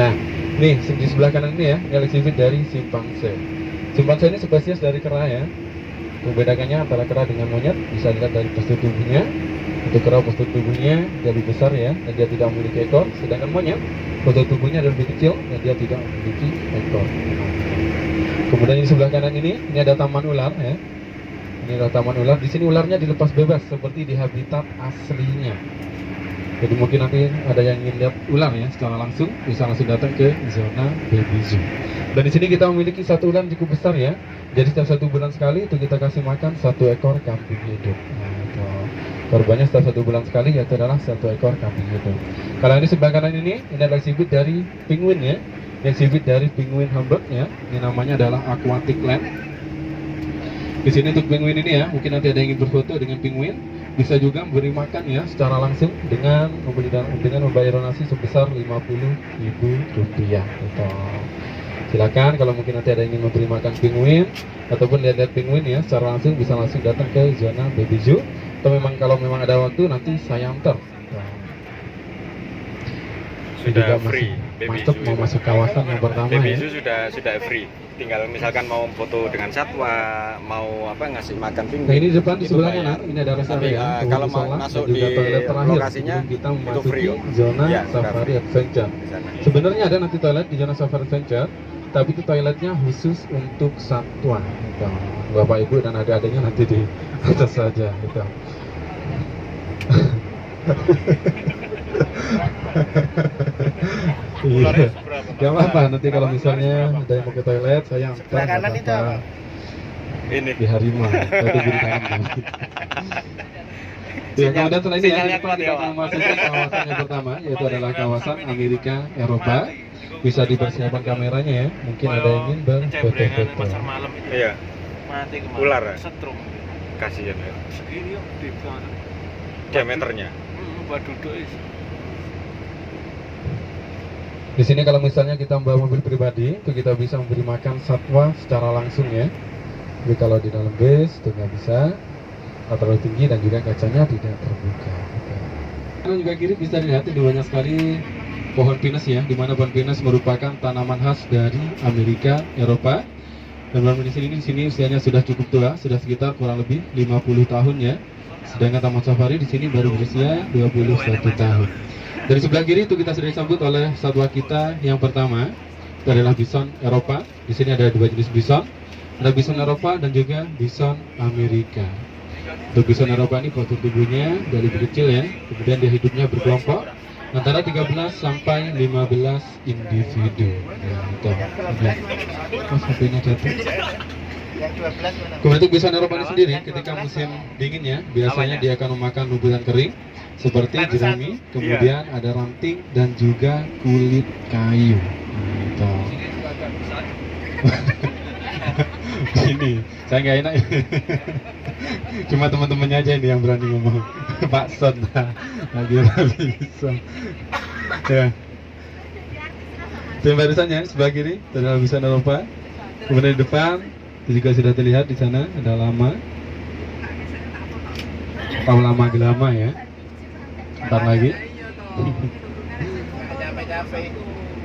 Nah, nih di sebelah kanan ini ya, ini exhibit dari simpanse. Simpanse ini spesies dari kera ya. Membedakannya antara kera dengan monyet bisa dilihat dari postur tubuhnya. Untuk kera postur tubuhnya dia lebih besar ya, dan dia tidak memiliki ekor. Sedangkan monyet postur tubuhnya lebih kecil dan dia tidak memiliki ekor. Kemudian di sebelah kanan ini ada taman ular ya. Ini adalah taman ular. Di sini ularnya dilepas bebas seperti di habitat aslinya. Jadi mungkin nanti ada yang ingin lihat ular ya secara langsung, bisa langsung datang ke zona baby zoo. Dan di sini kita memiliki satu ular cukup besar ya. Jadi setiap 1 bulan sekali itu kita kasih makan 1 ekor kambing hidup. Nah, itu korbannya setiap 1 bulan sekali yaitu adalah 1 ekor kambing hidup. Kalau ini sebelah kanan ini adalah exhibit dari penguin ya. Exhibit dari penguin Hamburg ya. Ini namanya adalah Aquatic Land. Di sini untuk penguin ini ya, mungkin nanti ada yang ingin berfoto dengan penguin, bisa juga memberi makan ya secara langsung dengan membayar donasi sebesar Rp50.000. Gitu. Silakan kalau mungkin nanti ada yang ingin memberi makan penguin ataupun lihat-lihat penguin ya secara langsung, bisa langsung datang ke zona baby zoo. Atau memang kalau memang ada waktu nanti saya antar. Sudah free. Mantap mau masuk kawasan yang pertama Baby ya. Zoo sudah free. Tinggal misalkan mau foto dengan satwa, mau ngasih makan penguin. Nah ini di depan di sebelah kanan ini ada rest Tapi, area. kalau mau masuk di lokasinya, kita itu memasuki free, zona ya, safari adventure. Sebenarnya ada nanti toilet di zona safari adventure, tapi itu toiletnya khusus untuk satwa. Gitu. Bapak Ibu dan adik-adiknya nanti di atas saja. Gitu. Iya. Gak apa-apa nanti kalau misalnya ada yang mau ke toilet saya antar. Kanan itu apa? Ini Di harimau. Tadi di kanan. Ya, kemudian setelah ini ya, kita akan memasuki kawasan yang pertama, yaitu adalah kawasan Amerika Eropa. Bisa dipersiapkan kameranya ya. Mungkin ada yang ingin berfoto-foto. Pasar malam itu. iya, Mati kemarin. ular ya? Setrum. Kasihan ya. Segini yuk di sana. Diameternya. Buat duduk is. Di sini kalau misalnya kita membawa mobil pribadi, itu kita bisa memberi makan satwa secara langsung ya. Jadi kalau di dalam bus itu nggak bisa, terlalu tinggi dan juga kacanya tidak terbuka. Kanan juga kiri bisa dilihat itu banyak sekali pohon pinus ya, di mana pohon pinus merupakan tanaman khas dari Amerika Eropa. Dan pohon pinus ini di sini usianya sudah cukup tua, sudah sekitar kurang lebih 50 tahun ya. Sedangkan taman safari di sini baru berusia 21 tahun. Dari sebelah kiri itu kita sudah disambut oleh satwa kita yang pertama, itu adalah bison Eropa. Di sini ada 2 jenis bison, ada bison Eropa dan juga bison Amerika. Untuk bison Eropa ini postur tubuhnya dari kecil ya, kemudian dia hidupnya berkelompok antara 13 sampai 15 individu. Nah, itu. Mas HP-nya jatuh. Kemudian untuk bison Eropa ini sendiri ketika musim dingin ya, biasanya dia akan memakan rumputan kering seperti jerami, kemudian ada ranting dan juga kulit kayu. Gitu. Ini saya nggak enak. Cuma teman-temannya aja ini yang berani ngomong. Pak Son, lagi bisa. Ya. Tim barisannya sebelah kiri adalah bison Eropa. Kemudian di depan itu juga sudah terlihat di sana ada lama. Lama gelama ya. Ntar lagi.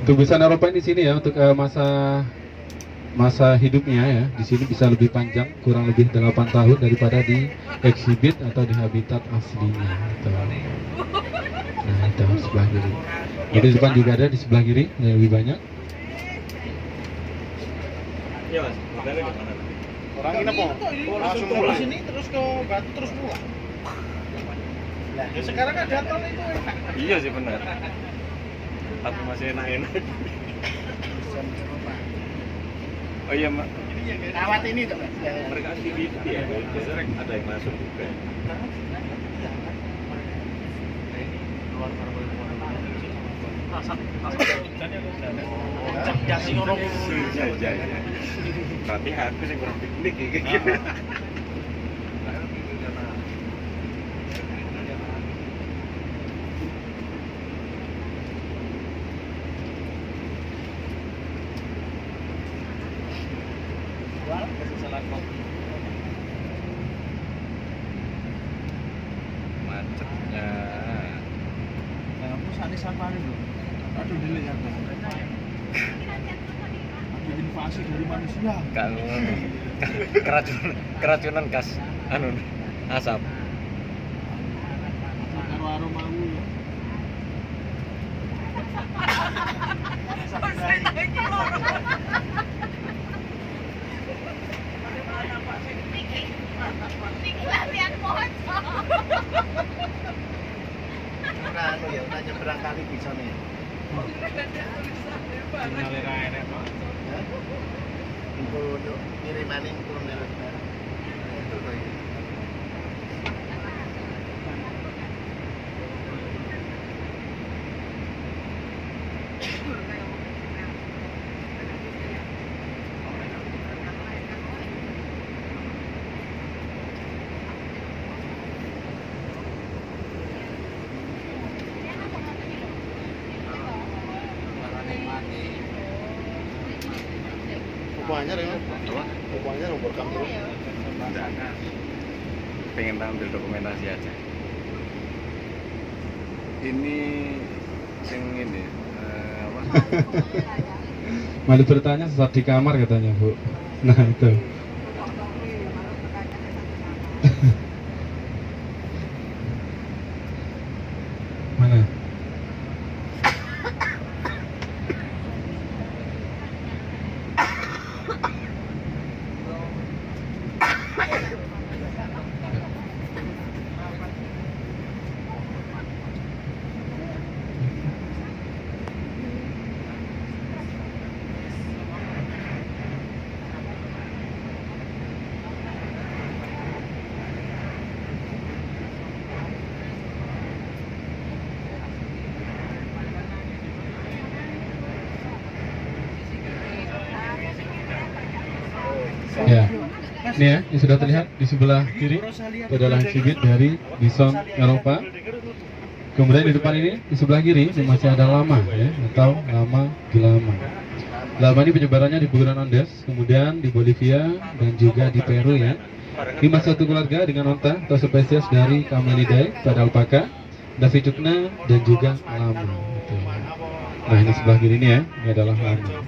Untuk bison Eropa di sini ya untuk masa hidupnya ya di sini bisa lebih panjang, kurang lebih 8 tahun daripada di exhibit atau di habitat aslinya. Gitu. Nah itu sebelah kiri. Di depan juga ada di sebelah kiri yang lebih banyak. Iya mas. Orang ini apa? Langsung ke sini terus ke Batu terus pulang. Ya sekarang ada tol itu enak. Iya sih benar. Tapi masih enak-enak. Oh iya mak. Lewat ini tuh. Mereka aktiviti ya. Biasanya ada yang masuk juga. Iya. Berarti aku sih kurang piknik gitu. Macetnya. Kamu sani safari dulu. Aduh dilihat dong. Aduh invasi dari manusia. Kan keracunan gas anu asap. Karo aroma aku ya. Ora anu ya, ora nyebrang kali bisa nih. Sinyale ra enek, Pak. Untuk ngirimanin kolonel. Itu kok iki. Upahnya ya? Upahnya nomor kamu. Pengen tampil dokumentasi aja. Ini sing ini apa? Malu bertanya sesat di kamar katanya, Bu. Nah, itu. Mana? Ya, ini ya, yang sudah terlihat di sebelah kiri itu adalah exhibit dari Bison Eropa. Kemudian di depan ini, di sebelah kiri, ini masih ada lama ya, atau lama Gilama. Lama ini penyebarannya di Pegunungan Andes, kemudian di Bolivia dan juga di Peru ya. Ini masih satu keluarga dengan onta atau spesies dari Camelidae pada alpaka, Dasyuchna dan juga lama. Gitu. Nah ini sebelah kiri ini ya, ini adalah lama.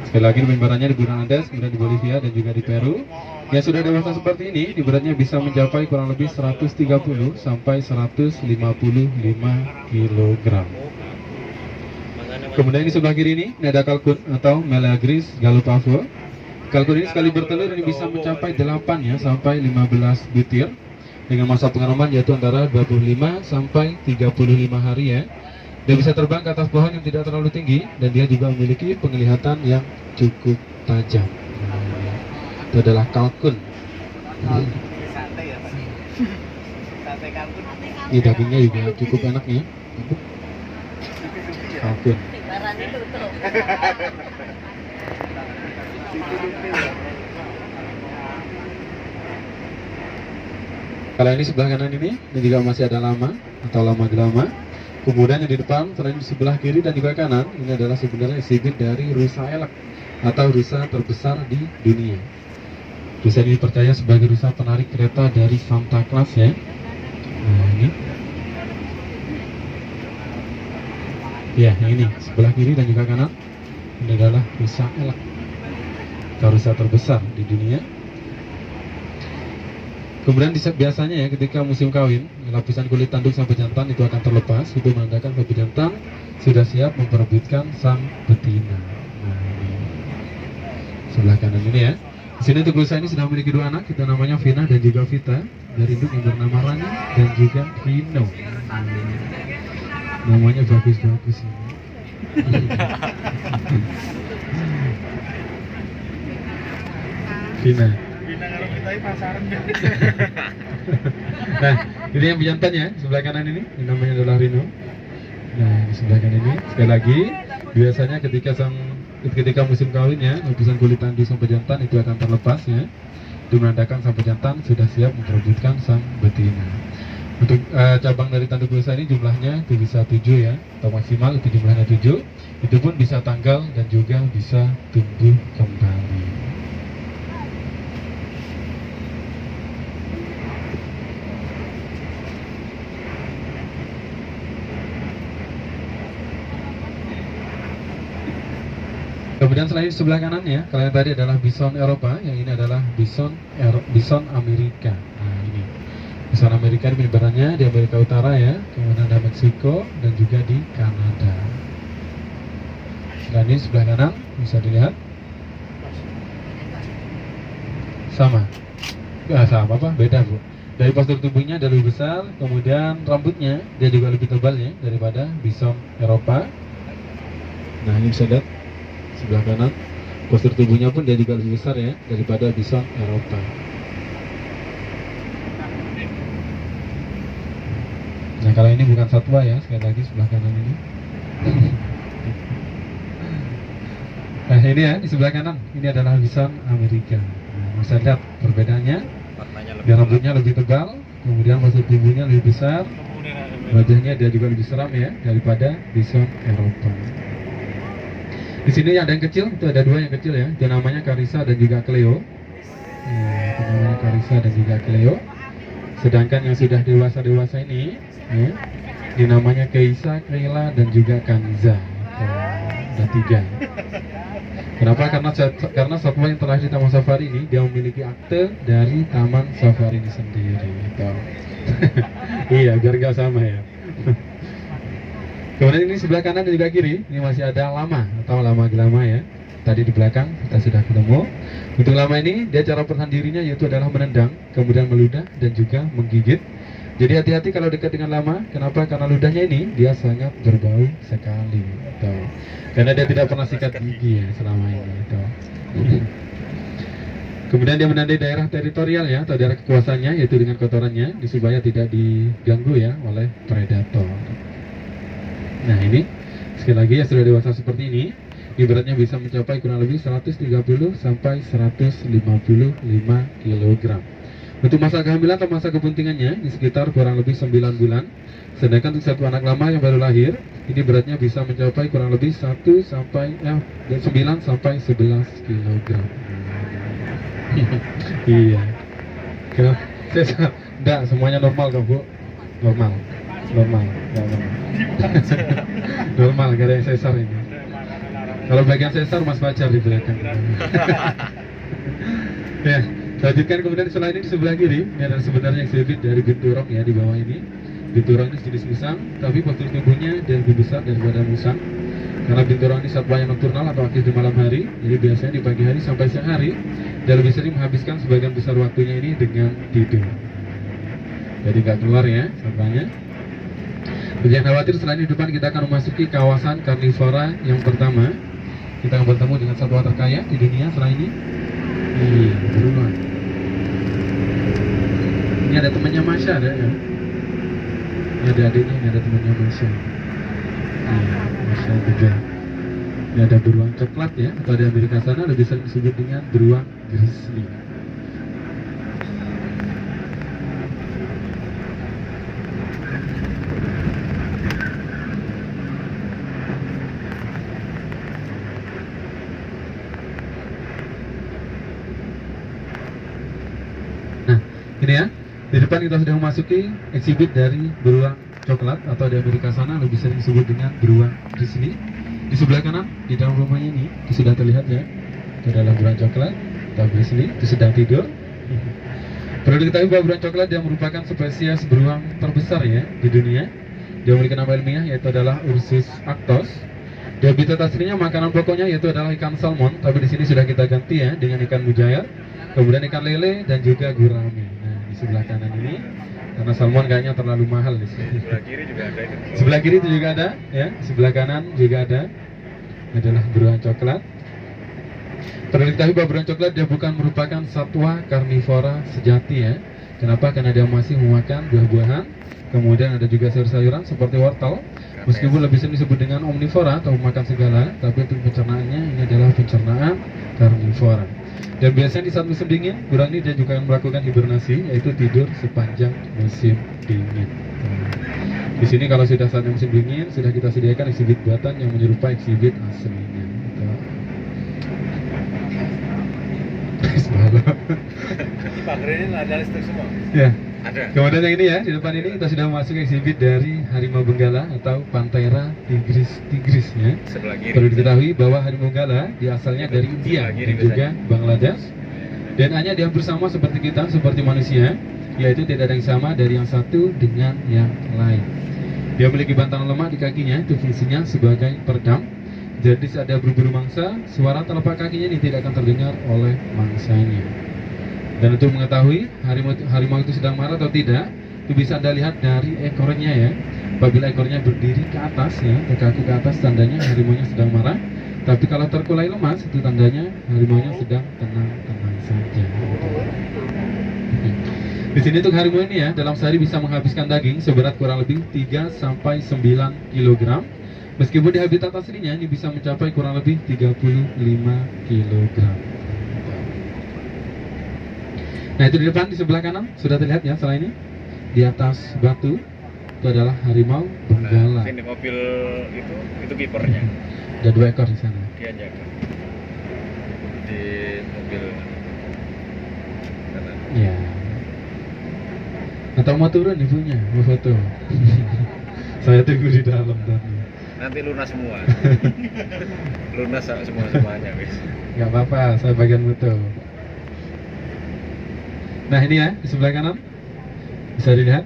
Sekali lagi penyebarannya di Pegunungan Andes, kemudian di Bolivia dan juga di Peru. Yang sudah dewasa seperti ini, di beratnya bisa mencapai kurang lebih 130 sampai 155 kg. Kemudian di sebelah kiri ini ada kalkun atau Meleagris galopavo. Kalkun ini sekali bertelur ini bisa mencapai 8 ya sampai 15 butir dengan masa pengeraman yaitu antara 25 sampai 35 hari ya. Dia bisa terbang ke atas pohon yang tidak terlalu tinggi dan dia juga memiliki penglihatan yang cukup tajam. Itu adalah kalkun. Sate ya, Pak. Sate kalkun. Ini dagingnya juga cukup enak ya. Kalkun. Kalau ini sebelah kanan ini juga masih ada lama atau lama gelama. Kemudian yang di depan, selain di sebelah kiri dan juga kanan, ini adalah sebenarnya exhibit dari rusa elk atau rusa terbesar di dunia. Rusa ini dipercaya sebagai rusa penarik kereta dari Santa Claus ya. Nah ini. Ya, yang ini sebelah kiri dan juga kanan. Ini adalah rusa elk atau rusa terbesar di dunia. Kemudian biasanya ya ketika musim kawin, lapisan kulit tanduk sampai jantan itu akan terlepas. Itu menandakan sampai jantan sudah siap memperebutkan sang betina. Nah, ini sebelah kanan ini ya. Di sini untuk rusa ini sudah memiliki 2 anak, kita namanya Vina dan juga Vita. Dari induk yang bernama Rani dan juga Vino. Namanya bagus-bagus ini. Vina. Kalau kita ini pasaran. Nah, ini yang jantan ya, sebelah kanan ini namanya adalah Rino. Nah, di sebelah kanan ini sekali lagi biasanya ketika musim kawin ya, lapisan kulit tanduk sampai jantan itu akan terlepas ya. Itu menandakan sang pejantan sudah siap memperebutkan sang betina. Untuk cabang dari tanduk rusa ini jumlahnya itu bisa 7 ya, atau maksimal itu jumlahnya 7. Itu pun bisa tanggal dan juga bisa tumbuh kembali. Kemudian selain di sebelah kanan ya, kalau yang tadi adalah bison Eropa, yang ini adalah bison Amerika. Nah ini bison Amerika, ini penyebarannya di Amerika Utara ya, kemudian ada Meksiko dan juga di Kanada. Selain ini sebelah kanan bisa dilihat sama, sama apa? Beda bu. Dari postur tubuhnya dia lebih besar, kemudian rambutnya dia juga lebih tebal ya daripada bison Eropa. Nah ini bisa lihat sebelah kanan, postur tubuhnya pun dia juga lebih besar ya daripada bison Eropa. Nah kalau ini bukan satwa ya, sekali lagi sebelah kanan ini. Nah ini ya di sebelah kanan, ini adalah bison Amerika. Nah, bisa lihat perbedaannya. Dan rambutnya lebih tebal, kemudian postur tubuhnya lebih besar, wajahnya dia juga lebih seram ya daripada bison Eropa. Di sini ada yang kecil, itu ada dua yang kecil ya, itu namanya Carissa dan juga Cleo. Itu namanya Carissa dan juga Cleo. Sedangkan yang sudah dewasa ini, ya, ini namanya Keisa, Kayla dan juga Kanza. Ada 3. Kenapa? Karena satwa yang terakhir di Taman Safari ini dia memiliki akte dari Taman Safari ini sendiri. Gitu. Iya, biar gak sama ya. Kemudian ini sebelah kanan dan juga kiri, ini masih ada lama atau lama-gelama ya. Tadi di belakang kita sudah ketemu. Untuk lama ini dia cara pertahanan dirinya yaitu adalah menendang, kemudian meludah dan juga menggigit. Jadi hati-hati kalau dekat dengan lama. Kenapa? Karena ludahnya ini dia sangat berbau sekali. Gitu. Karena dia tidak pernah sikat gigi ya selama ini. Gitu. Kemudian dia menandai daerah teritorial ya, atau daerah kekuasaannya yaitu dengan kotorannya, supaya tidak diganggu ya oleh predator. Nah ini sekali lagi ya, sudah dewasa seperti ini, beratnya bisa mencapai kurang lebih 130 sampai 155 kg. Untuk masa kehamilan atau masa kebuntingannya di sekitar kurang lebih 9 bulan. Sedangkan untuk satu anak lama yang baru lahir, ini beratnya bisa mencapai kurang lebih 9 sampai 11 kg. Iya. Enggak, semuanya normal kok, Bu. Normal. Normal, gak ada yang sesar ini. Kalau bagian sesar Mas Fajar di belakang. Ya, lanjutkan. Kemudian selain ini di sebelah kiri, ini adalah sebenarnya exhibit dari binturong ya di bawah ini. Binturong ini jenis musang, tapi postur tubuhnya dia lebih besar daripada musang. Karena binturong ini satwa yang nokturnal atau aktif di malam hari, jadi biasanya di pagi hari sampai siang hari dia lebih sering menghabiskan sebagian besar waktunya ini dengan tidur. Jadi nggak keluar ya satwanya. Jangan khawatir, selain di depan kita akan memasuki kawasan karnivora yang pertama. Kita akan bertemu dengan satwa terkaya di dunia selain ini. Berulang. Ini ada temannya Masya, ada ya. Ini ada adiknya, ini ada temannya Masya. Masya juga. Ini ada beruang coklat ya, atau di Amerika sana lebih sering disebut dengan beruang grizzly. Ini ya, di depan kita sudah memasuki exhibit dari beruang coklat atau di Amerika sana lebih sering disebut dengan beruang grizzly. Di sebelah kanan di dalam rumahnya ini itu sudah terlihat ya, itu adalah beruang coklat atau grizzly, itu sedang tidur. Perlu diketahui bahwa beruang coklat dia merupakan spesies beruang terbesar ya di dunia. Dia memiliki nama ilmiah yaitu adalah Ursus arctos. Di habitat aslinya makanan pokoknya yaitu adalah ikan salmon, tapi di sini sudah kita ganti ya dengan ikan mujair, kemudian ikan lele dan juga gurame. Nah, di sebelah kanan ini karena salmon kayaknya terlalu mahal di sini. Sebelah kiri juga ada itu. Sebelah kiri itu juga ada ya, sebelah kanan juga ada. Ini adalah beruang coklat. Perlu diketahui bahwa beruang coklat dia bukan merupakan satwa karnivora sejati ya. Kenapa? Karena dia masih memakan buah-buahan, kemudian ada juga sayur-sayuran seperti wortel. Meskipun lebih sering disebut dengan omnivora atau memakan segala, tapi untuk pencernaannya ini adalah pencernaan karnivora. Dan biasanya di saat musim dingin, beruang ini dia juga akan melakukan hibernasi, yaitu tidur sepanjang musim dingin. Di sini kalau sudah saatnya musim dingin, sudah kita sediakan exhibit buatan yang menyerupai exhibit aslinya. Pak ini ada listrik semua. Ya. Ada. Kemudian yang ini ya, di depan ini kita sudah masuk exhibit dari harimau benggala atau Panthera tigris ya. Sebelah kiri. Perlu diketahui bahwa harimau benggala dia asalnya dari India Sebelah kiri dan juga Bangladesh. Dan hanya dia hampir sama seperti kita, seperti manusia, yaitu tidak ada yang sama dari yang satu dengan yang lain. Dia memiliki bantalan lemak di kakinya, itu fungsinya sebagai peredam. Jadi saat dia berburu mangsa, suara telapak kakinya ini tidak akan terdengar oleh mangsanya. Dan untuk mengetahui harimau itu sedang marah atau tidak, itu bisa Anda lihat dari ekornya ya. Apabila ekornya berdiri ke atas ya, ke kaki ke atas, tandanya harimaunya sedang marah. Tapi kalau terkulai lemas, itu tandanya harimaunya sedang tenang-tenang saja. Di sini untuk harimau ini ya, dalam sehari bisa menghabiskan daging seberat kurang lebih 3-9 kg. Meskipun di habitat aslinya ini bisa mencapai kurang lebih 35 kg. Nah itu di depan, di sebelah kanan sudah terlihat ya, setelah ini di atas batu itu adalah harimau benggala. Ini mobil itu kipernya. Ada 2 ekor di sana. Dia jaga di mobil kanan. Ya. Atau mau turun ibunya, mau foto. Saya tunggu di dalam tadi. Nanti lunas semua. Lunas semuanya wis. Gak apa-apa, saya bagian foto. Nah ini ya, di sebelah kanan bisa dilihat.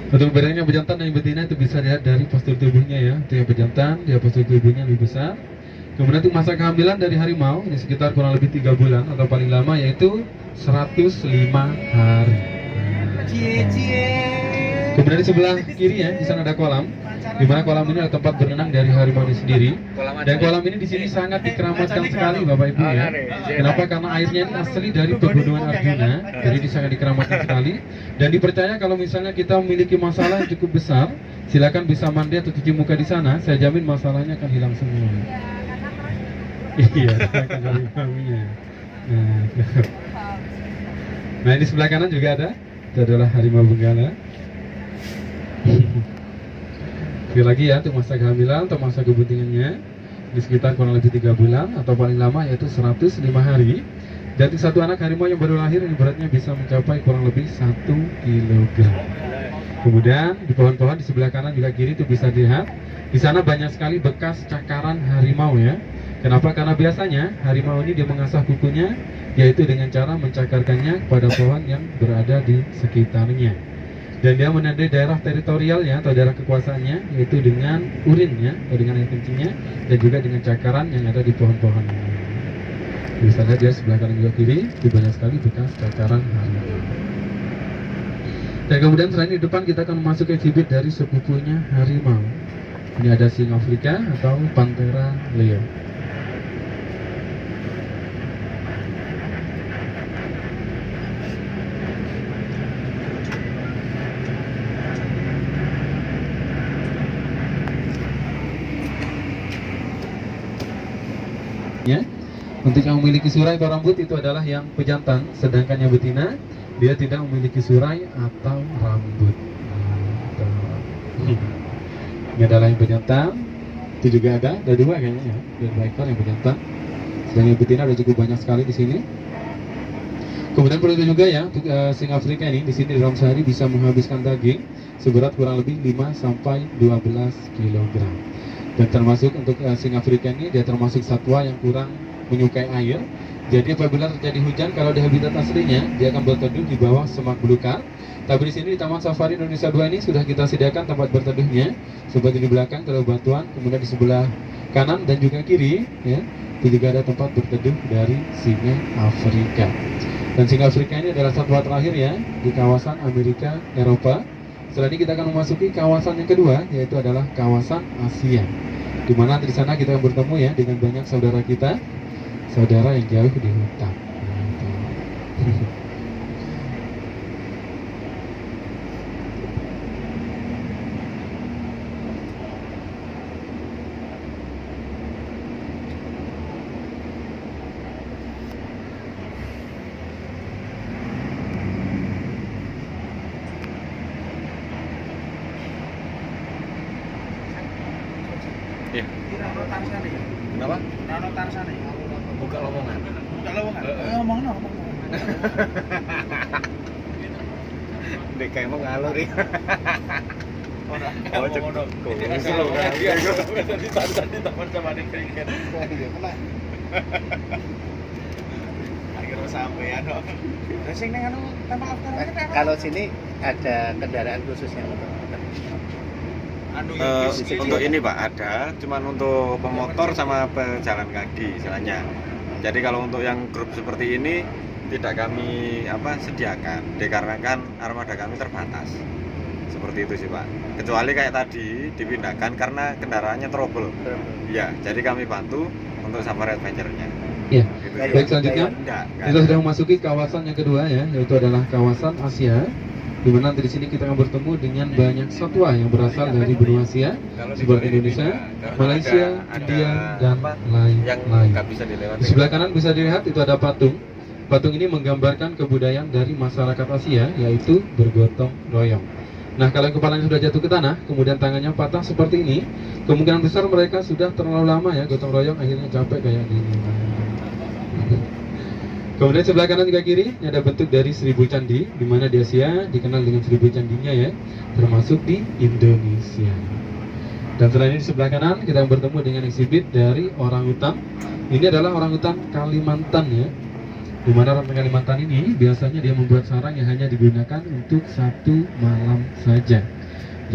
Untuk bedanya pejantan dan yang betina itu bisa dilihat dari postur tubuhnya ya. Itu yang pejantan, dia postur tubuhnya lebih besar. Kemudian untuk masa kehamilan dari harimau ini sekitar kurang lebih 3 bulan atau paling lama yaitu 105 hari. Kemudian di sebelah kiri ya, di sana ada kolam. Di mana kolam ini adalah tempat berenang dari harimau ini sendiri. Dan kolam ini di sini sangat dikeramatkan sekali Bapak Ibu ya. Kenapa? Karena airnya ini asli dari pegunungan Arjuna. Jadi ini sangat dikeramatkan sekali. Dan dipercaya kalau misalnya kita memiliki masalah yang cukup besar, silakan bisa mandi atau cuci muka di sana. Saya jamin masalahnya akan hilang semua. Iya, akan harimaunya. Nah, di sebelah kanan juga ada. Itu adalah harimau benggala. Sekali lagi ya, untuk masa kehamilan atau masa kebuntingannya di sekitar kurang lebih 3 bulan atau paling lama yaitu 105 hari. Dan untuk satu anak harimau yang baru lahir ini beratnya bisa mencapai kurang lebih 1 kg. Kemudian di pohon-pohon di sebelah kanan juga kiri itu bisa dilihat. Di sana banyak sekali bekas cakaran harimau ya. Kenapa? Karena biasanya harimau ini dia mengasah kukunya yaitu dengan cara mencakarkannya kepada pohon yang berada di sekitarnya. Dan dia menandai daerah teritorialnya atau daerah kekuasaannya yaitu dengan urinnya atau dengan air kencingnya dan juga dengan cakaran yang ada di pohon-pohon. Bisa lihat ya sebelah kanan juga kiri itu banyak sekali bekas cakaran harimau. Dan kemudian selain di depan kita akan masuk exhibit dari sepupunya harimau. Ini ada singa Afrika atau Panthera leo. Ya. Untuk yang memiliki surai atau rambut itu adalah yang pejantan, sedangkan yang betina dia tidak memiliki surai atau rambut. Ini adalah yang pejantan, itu juga ada 2 kayaknya ya, ada 2 ekor yang pejantan. Sedangkan yang betina ada cukup banyak sekali di sini. Kemudian perlu juga ya untuk singa Afrika ini di sini dalam sehari bisa menghabiskan daging seberat kurang lebih 5-12 kg. Dan termasuk untuk singa Afrika ini dia termasuk satwa yang kurang menyukai air. Jadi apabila terjadi hujan kalau di habitat aslinya dia akan berteduh di bawah semak belukar. Tapi di sini di Taman Safari Indonesia 2 ini sudah kita sediakan tempat berteduhnya seperti di belakang ada batuan, kemudian di sebelah kanan dan juga kiri ya itu juga ada tempat berteduh dari singa Afrika. Dan singa Afrika ini adalah satwa terakhir ya di kawasan Amerika Eropa. Setelah ini kita akan memasuki kawasan yang kedua yaitu adalah kawasan Asia. Di mana di sana kita bertemu ya dengan banyak saudara kita, saudara yang jauh di hutan. Iya. Rano Tarsana ya. Kenapa? Rano Tarsana ya. Buka lowongan. Buka lowongan. Ngomong no. Ndek kayak mau ngalur ya. Orang Oh, kamu ngono. cukup. Ini kalau dia di taman sama di keringet. Iya, kena. Akhirnya sampean kok. Lah sing ning anu Taman Laskar kan Kalau sini ada kendaraan khususnya untuk anu Untuk ini Pak ada, cuman untuk pemotor sama pejalan kaki istilahnya. Jadi kalau untuk yang grup seperti ini tidak kami sediakan, dikarenakan armada kami terbatas. Seperti itu sih Pak. Kecuali kayak tadi dipindahkan karena kendaraannya trouble. Iya, jadi kami bantu untuk safari adventure-nya. Iya. Gitu sih. Baik, selanjutnya Enggak. kita sudah memasuki kawasan yang kedua ya, yaitu adalah kawasan Asia. Di mana di sini kita akan bertemu dengan banyak satwa yang berasal dari benua Asia Kalau di seperti Bali Indonesia, tidak, karena Malaysia, ada India, dan yang lain-lain. nggak bisa dilewati. Di sebelah kanan bisa dilihat itu ada patung. Patung ini menggambarkan kebudayaan dari masyarakat Asia, yaitu bergotong royong. Nah, kalau kepalanya sudah jatuh ke tanah, kemudian tangannya patah seperti ini, kemungkinan besar mereka sudah terlalu lama ya gotong royong, akhirnya capek kayak gini. Kemudian sebelah kanan juga kiri ini ada bentuk dari 1000 candi, di mana di Asia dikenal dengan 1000 candinya ya, termasuk di Indonesia. Dan selain ini di sebelah kanan kita bertemu dengan eksibit dari orangutan. Ini adalah orangutan Kalimantan ya. Di mana orang Kalimantan ini biasanya dia membuat sarang yang hanya digunakan untuk 1 malam saja.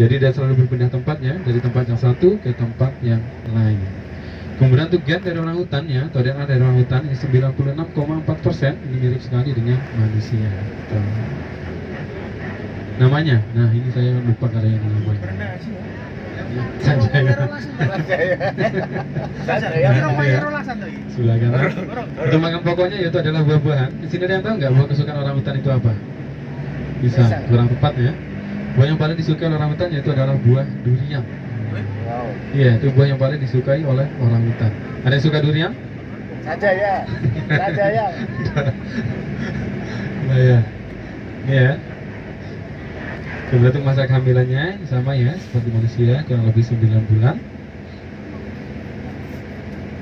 Jadi dia selalu berpindah tempatnya dari tempat yang satu ke tempat yang lain. Kemudian untuk gen dari orangutan ya, atau DNA dari orangutan ini 96,4%, ini mirip sekali dengan manusia. Tuh. Namanya, nah ini saya lupa kalian namanya. Sanjaya. Sebelah kanan. Untuk makan pokoknya yaitu adalah buah-buahan. Di sini ada yang tahu nggak buah kesukaan orangutan itu apa? Bisa, kurang tepat ya. Buah yang paling disukai oleh orangutan yaitu adalah buah durian. wow. Iya, itu buah yang paling disukai oleh orangutan. Ada yang suka durian? Saja ya. Nah ya. Iya. Kemudian untuk masa kehamilannya sama ya, seperti manusia, kurang lebih 9 bulan.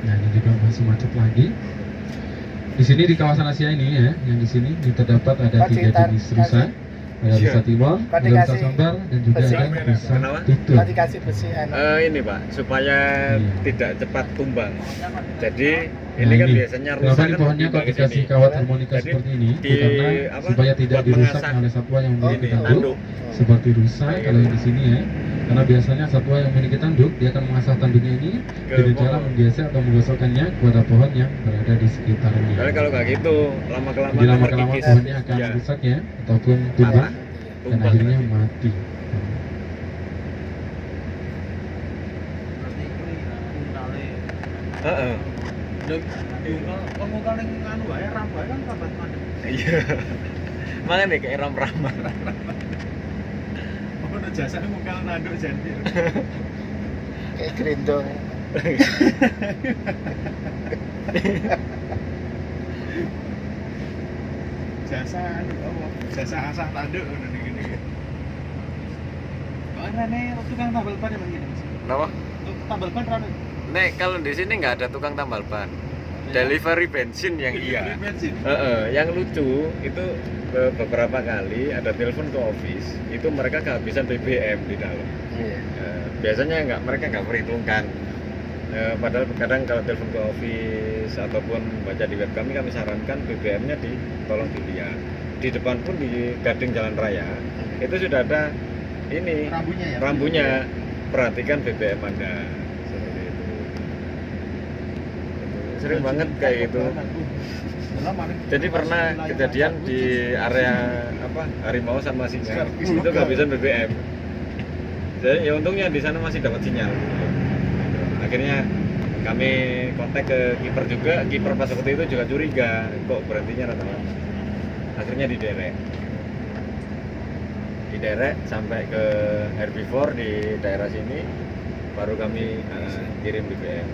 Nah, ini juga masih macet lagi. Di sini di kawasan Asia ini ya, yang di sini terdapat ada 3 jenis rusa. Ada rusa timon, ada rusa sambar, dan juga ada rusa tutul. Tadi kasih besi Ini Pak, supaya tidak cepat tumbang. Jadi Nah, ini kan biasanya rusa kenapa kan di pohonnya tumbang kalau ke dikasih sini. kawat harmonika Jadi seperti ini? di- Karena supaya tidak buat dirusak mengasah oleh satwa yang memiliki ini, tanduk, tanduk. seperti rusa Nah, kalau yang di sini ya. Karena biasanya satwa yang memiliki tanduk dia akan mengasah tanduknya ini Ke dengan cara pohon. menggeser atau menggosokkannya kepada pohon yang berada di sekitarnya. Tapi kalau nggak gitu, Jadi lama-kelamaan lama-kelamaan terkikis. pohonnya akan Ya, rusak ya, ataupun tumbang patah. dan Tumbang akhirnya nanti. mati. Berarti kuwi untale. Heeh. Pemungkal ning anu wae rambai kan kabat mandek. Iya. Makanya kayak ram-rama. Ono jasane mungkal nanduk jantir. kayak gerindong. Jasa anu apa? Jasa asah tanduk ngono ning kene. Kok rene tukang tambal ban ya Bang ini, Mas? Kenapa? Tambal ban rene. Nek kalau di sini nggak ada tukang tambal ban. Delivery bensin yang iya. Bensin. Yang lucu itu beberapa kali ada telepon ke office, itu mereka kehabisan BBM di dalam. Iya. Biasanya mereka nggak perhitungkan. Padahal kadang kalau telepon ke office ataupun baca di web kami sarankan BBM-nya tolong dilihat. Di depan pun di Gading Jalan Raya itu sudah ada ini Rambunya ya. rambunya. Perhatikan BBM Anda. Seperti itu. Sering banget kayak gitu. Jadi pernah kejadian di area harimau sama singa itu kehabisan BBM. Jadi ya untungnya di sana masih dapat sinyal. Akhirnya kami kontak ke kiper juga, kiper pas seperti itu juga curiga kok berhentinya rata-rata. Akhirnya diderek sampai ke herbivore di daerah sini, baru kami kirim BBM.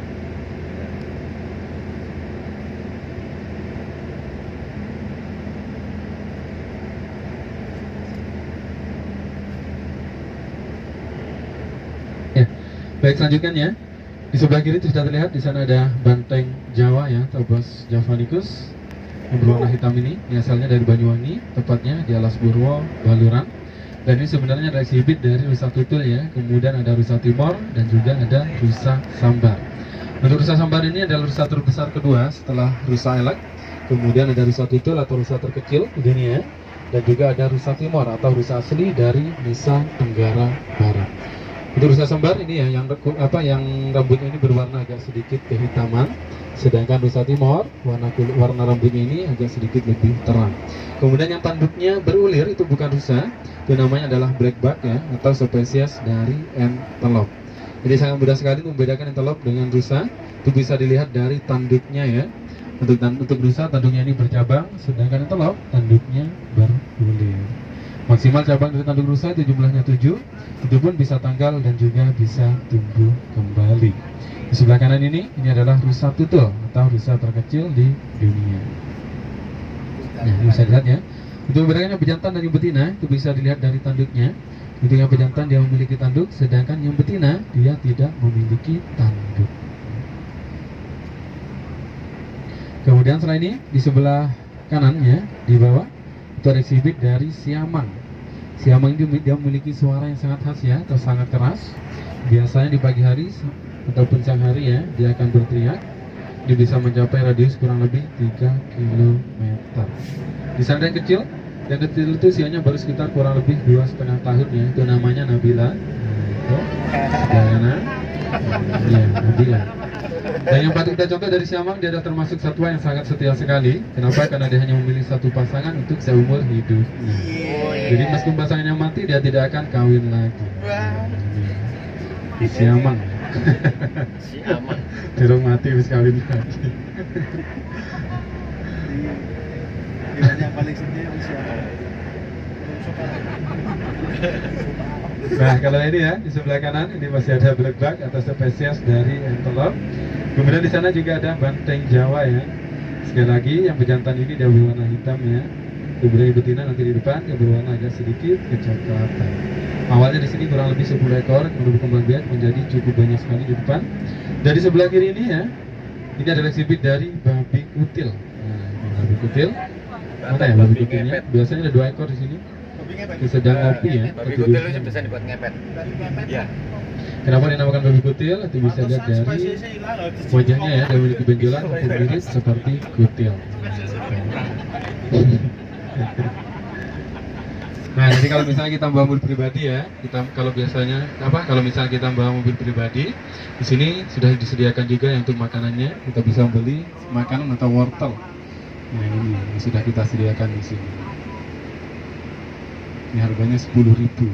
Baik, selanjutnya di sebelah kiri itu sudah terlihat di sana ada banteng Jawa ya, Tobas javanicus. yang berwarna hitam ini asalnya dari Banyuwangi, tepatnya di Alas Purwo, Baluran. Dan ini sebenarnya ada exhibit dari rusa tutul ya, kemudian ada rusa timor dan juga ada rusa sambar. Untuk rusa sambar ini adalah rusa terbesar kedua setelah rusa elek. Kemudian ada rusa tutul atau rusa terkecil di dunia, dan juga ada rusa timor atau rusa asli dari Nusa Tenggara Barat. Untuk rusa sambar ini ya, yang rambutnya ini berwarna agak sedikit kehitaman, sedangkan rusa timor warna rambutnya ini agak sedikit lebih terang. Kemudian yang tanduknya berulir itu bukan rusa, itu namanya adalah blackback ya, atau spesies dari antelope. Jadi sangat mudah sekali membedakan antelope dengan rusa. Itu bisa dilihat dari tanduknya ya. Untuk rusa tanduknya ini bercabang, sedangkan antelope tanduknya berulir. Maksimal cabang dari tanduk rusa itu jumlahnya 7. Itu pun bisa tanggal dan juga bisa tumbuh kembali. Di sebelah kanan ini adalah rusa tutul atau rusa terkecil di dunia. Nah, ini bisa dilihat ya. Untuk membedakan yang pejantan dan yang betina itu bisa dilihat dari tanduknya. Untuk yang pejantan dia memiliki tanduk, sedangkan yang betina dia tidak memiliki tanduk. Kemudian setelah ini di sebelah kanan ya, di bawah itu ada exhibit dari siamang. Siamang ini dia memiliki suara yang sangat khas ya, atau sangat keras. Biasanya di pagi hari ataupun siang hari ya, dia akan berteriak. Dia bisa mencapai radius kurang lebih 3 km. Di sana yang kecil itu usianya baru sekitar kurang lebih 2,5 tahun ya. Itu namanya Nabila. Ya, Nabila. Dan yang patut kita contoh dari siamang, dia adalah termasuk satwa yang sangat setia sekali. Kenapa? Karena dia hanya memilih satu pasangan untuk seumur hidupnya. Jadi meskipun pasangannya mati, dia tidak akan kawin lagi. Di siamang. Siamang. Durung mati wis kawin lagi. Yang paling sedih siapa? Nah, kalau ini ya di sebelah kanan ini masih ada blackback atau spesies dari antelope. Kemudian di sana juga ada banteng Jawa ya. Sekali lagi yang pejantan ini dia berwarna hitam ya. Kemudian yang betina nanti di depan dia berwarna agak sedikit kecoklatan. Awalnya di sini kurang lebih 10 ekor, kemudian berkembang biak menjadi cukup banyak sekali di depan. Dari sebelah kiri ini ya, ini adalah exhibit dari babi kutil. Nah, babi kutil. Mana ya babi kutilnya? Biasanya ada 2 ekor di sini. Dia sedang ngopi ya. Babi kutil itu bisa dibuat ngepet. Iya. Kenapa dinamakan babi kutil? Itu bisa lihat dari wajahnya ya, dia memiliki benjolan untuk mirip seperti kutil. Nah, jadi kalau misalnya kita bawa mobil pribadi ya, kalau misalnya kita bawa mobil pribadi, di sini sudah disediakan juga yang untuk makanannya. Kita bisa beli makanan atau wortel. Nah, ini yang sudah kita sediakan di sini. Ini harganya 10.000.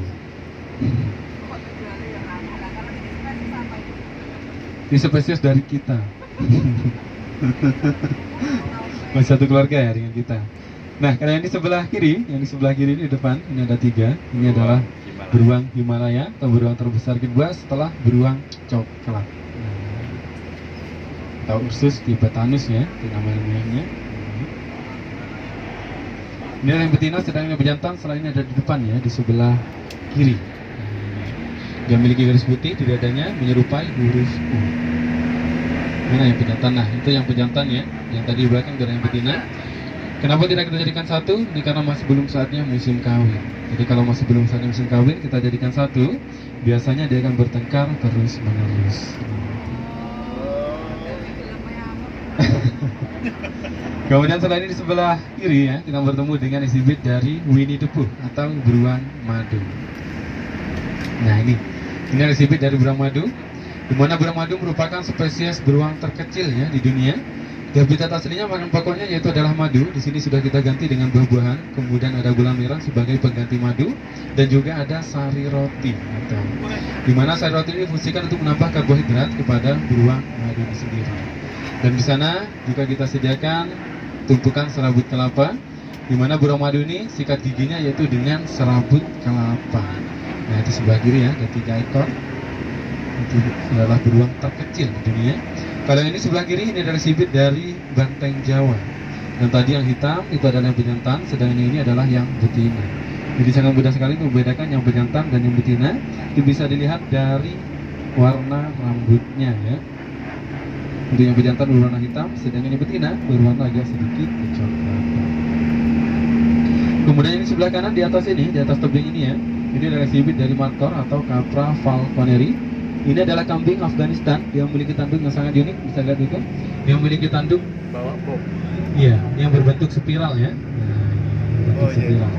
Ini spesies dari kita. Masih satu keluarga ya dengan kita. Nah, karena yang di sebelah kiri ini di depan, ini ada 3. Ini adalah beruang Himalaya atau beruang terbesar kedua setelah beruang coklat. Atau Ursus tibetanus ya, itu nama ilmiahnya. Ini yang betina, sedang yang pejantan selain ini ada di depan ya, di sebelah kiri. Dia memiliki garis putih di dadanya menyerupai huruf U. Mana yang pejantan? Nah, itu yang pejantan ya, yang tadi di belakang dari yang betina. Kenapa tidak kita jadikan satu? Ini karena masih belum saatnya musim kawin. Jadi kalau masih belum saatnya musim kawin, kita jadikan satu. Biasanya dia akan bertengkar terus menerus. Kemudian selain ini di sebelah kiri ya, kita bertemu dengan exhibit dari Winnie the Pooh atau beruang madu. Nah ini exhibit dari beruang madu, di mana beruang madu merupakan spesies beruang terkecil ya di dunia. Di habitat aslinya makan pokoknya yaitu adalah madu. Di sini sudah kita ganti dengan buah-buahan. Kemudian ada gula merah sebagai pengganti madu, dan juga ada sari roti. Di mana sari roti ini difungsikan untuk menambah karbohidrat kepada beruang madu itu sendiri. Dan di sana juga kita sediakan tumpukan serabut kelapa, di mana beruang madu ini sikat giginya yaitu dengan serabut kelapa. Nah di sebelah kiri ya ada 3 ekor. Itu adalah beruang terkecil di dunia. Kalau ini sebelah kiri ini adalah exhibit dari banteng Jawa. Dan tadi yang hitam itu adalah yang pejantan, sedangkan ini adalah yang betina. Jadi sangat mudah sekali untuk membedakan yang pejantan dan yang betina. Itu bisa dilihat dari warna rambutnya ya. Untuk yang pejantan berwarna hitam, sedangkan yang betina berwarna agak sedikit coklat. Kemudian ini sebelah kanan di atas ini, di atas tebing ini ya. Ini adalah exhibit dari Markor atau Capra falconeri. Ini adalah kambing Afghanistan. Dia memiliki tanduk yang sangat unik, bisa lihat itu. Dia memiliki tanduk Bawa bom. iya, yang berbentuk spiral ya. Nah, berbentuk spiral.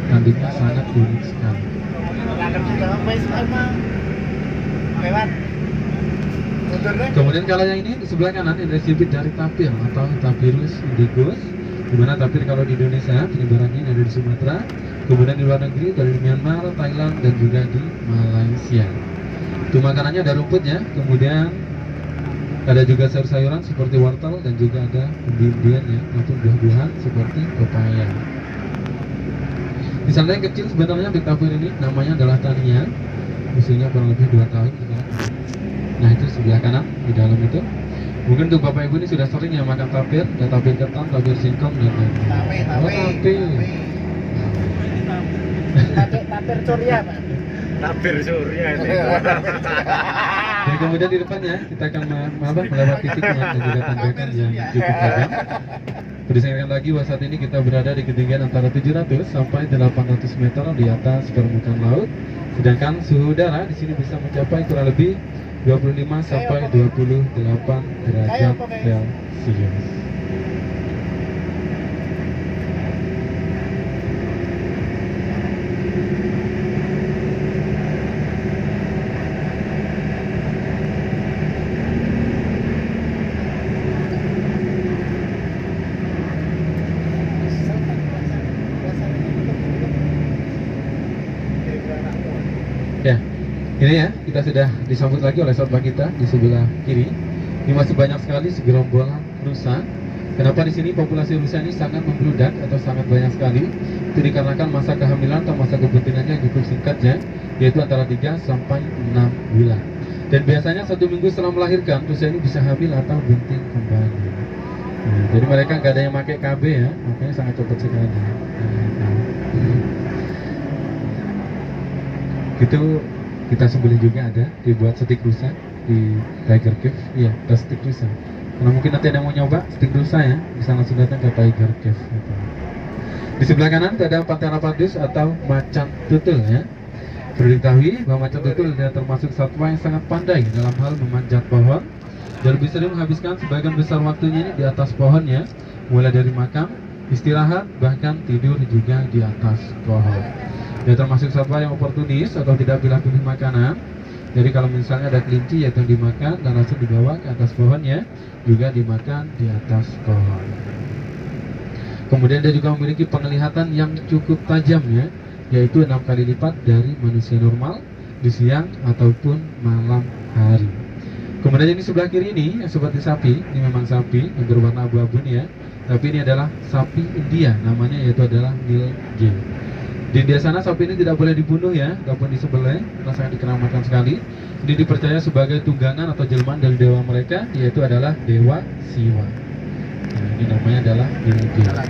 Tanduknya sangat unik sekali. Akan sudah sampai sama lewat. Kemudian kalau yang ini di sebelah kanan ini exhibit dari tapir atau Tapirus indicus. Di mana tapir kalau di Indonesia penyebarannya ada di Sumatera, kemudian di luar negeri dari Myanmar, Thailand dan juga di Malaysia. Itu makanannya ada rumputnya, kemudian ada juga sayur-sayuran seperti wortel dan juga ada umbi-umbian ya, ataupun buah-buahan seperti pepaya. Di sana yang kecil sebenarnya di tapir ini namanya adalah Tania, usianya kurang lebih 2 tahun sekarang. Nah itu sebelah kanan di dalam itu. Mungkin untuk bapak ibu ini sudah sering ya makan tapir, ada tapir ketan, tapir singkong dan lain-lain. Tapir Surya, Pak. Tapir surya itu. Dan kemudian di depannya kita akan melewati tikungan dan juga tanjakan yang cukup tajam. Perlu diingatkan lagi bahwa saat ini kita berada di ketinggian antara 700 sampai 800 meter di atas permukaan laut. Sedangkan suhu udara di sini bisa mencapai kurang lebih 25 sampai 28 derajat Celcius. Ya, ini ya, kita sudah disambut lagi oleh sahabat kita di sebelah kiri. Ini masih banyak sekali segerombolan rusa. Kenapa di sini populasi rusa ini sangat membludak atau sangat banyak sekali? Itu dikarenakan masa kehamilan atau masa kebutinannya yang cukup singkat ya, yaitu antara 3 sampai 6 bulan. Dan biasanya 1 minggu setelah melahirkan, rusa ini bisa hamil atau bunting kembali. Nah, jadi mereka nggak ada yang pakai KB ya, makanya sangat cepat sekali. Itu kita sembelih juga ada dibuat stik rusa di Tiger Cave. Iya, ada stik rusa. Kalau mungkin nanti ada yang mau nyoba stik rusa ya, bisa langsung datang ke Tiger Cave gitu. Di sebelah kanan ada Panthera pardus atau macan tutul ya. Perlu diketahui bahwa macan tutul adalah termasuk satwa yang sangat pandai dalam hal memanjat pohon dan lebih sering menghabiskan sebagian besar waktunya ini di atas pohon ya, mulai dari makan, istirahat, bahkan tidur juga di atas pohon. Dia termasuk satwa yang oportunis atau tidak pilih-pilih makanan. Jadi kalau misalnya ada kelinci yaitu yang dimakan dan langsung dibawa ke atas pohonnya, juga dimakan di atas pohon. Kemudian dia juga memiliki penglihatan yang cukup tajam ya, yaitu 6 kali lipat dari manusia normal di siang ataupun malam hari. Kemudian ini sebelah kiri ini yang seperti sapi, ini memang sapi yang berwarna abu-abu nih ya, tapi ini adalah sapi India, namanya yaitu adalah Nilgiri. Di sana sapi ini tidak boleh dibunuh ya, ataupun disembelih, karena sangat dikeramatkan sekali. Ini dipercaya sebagai tunggangan atau jelmaan dari dewa mereka, yaitu adalah Dewa Siwa. Nah, ini namanya adalah Nilgiri.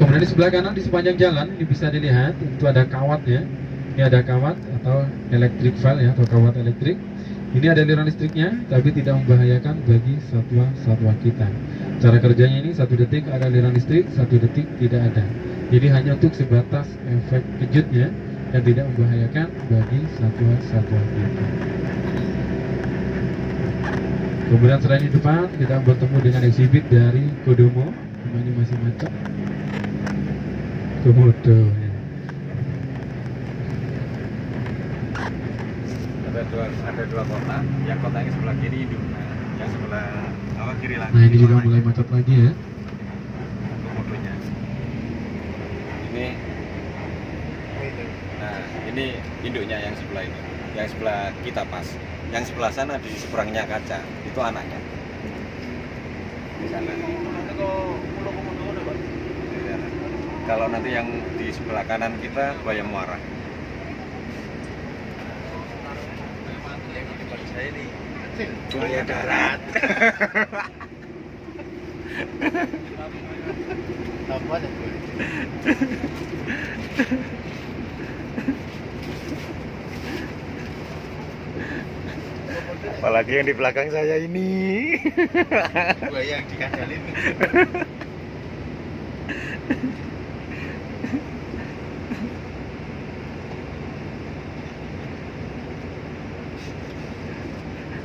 Kemudian di sebelah kanan di sepanjang jalan ini bisa dilihat itu ada kawat ya. Ini ada kawat atau electric file ya, atau kawat elektrik. Ini ada aliran listriknya, tapi tidak membahayakan bagi satwa-satwa kita. Cara kerjanya ini 1 detik ada aliran listrik, 1 detik tidak ada. Jadi hanya untuk sebatas efek kejutnya dan tidak membahayakan bagi satwa-satwa kita. Kemudian selain di depan kita bertemu dengan exhibit dari Kodomo. Ini masih macet. Komodo ya. Ada dua kota, yang kota yang sebelah kiri induk, yang sebelah kiri lagi. Nah ini juga mulai macet lagi ya. Komodonya. Ini induknya yang sebelah ini, yang sebelah kita pas, yang sebelah sana di seberangnya kaca itu anaknya di sana. Kalau nanti yang di sebelah kanan kita buaya muara. Buaya darat. Apa ada gue? Apalagi yang di belakang saya ini. Buaya yang dikandalin.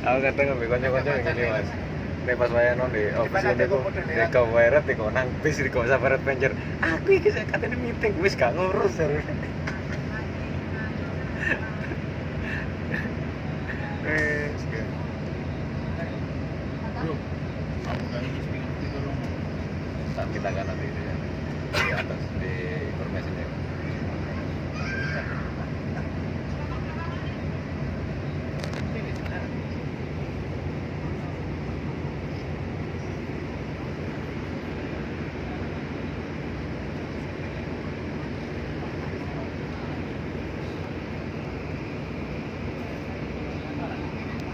Aku kadang ngambil kanca-kanca ngene Mas. Nek pas wayahe nang di office niku nek kaweret iku nang bis iku sabaret penjer. Aku iki sak katene meeting wis gak ngurus. Bro, aku kali ini speaker itu dong. Tak kita kan nanti itu ya. Di atas di informasinya.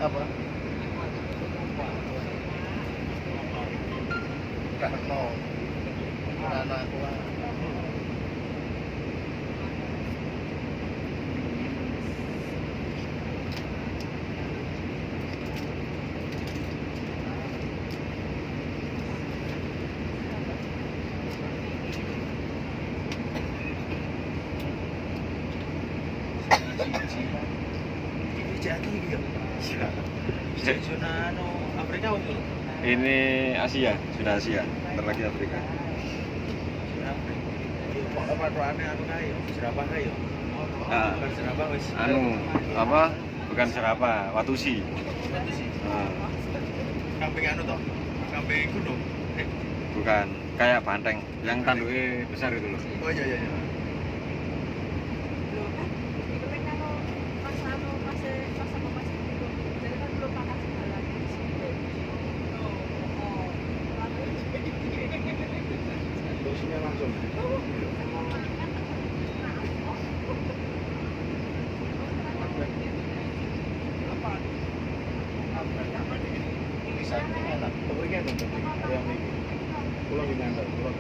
Apa? Karno. Anak aku. Ini jadi gitu. Zona Afrika untuk Ini Asia, sudah Asia. Bentar lagi Afrika. Kok patokannya anu kae yo, serapah kae yo. Nah, Bukan serapah wis. anu apa? Bukan serapa, Watusi. Itu sih. Nah, Kambing anu toh. Kambing gunung. bukan kayak banteng yang tanduknya besar itu loh. Oh iya iya iya. Dosisnya langsung. Bisa enak. Kepergian dong, ada yang ini. Pulang di mana? Pulang.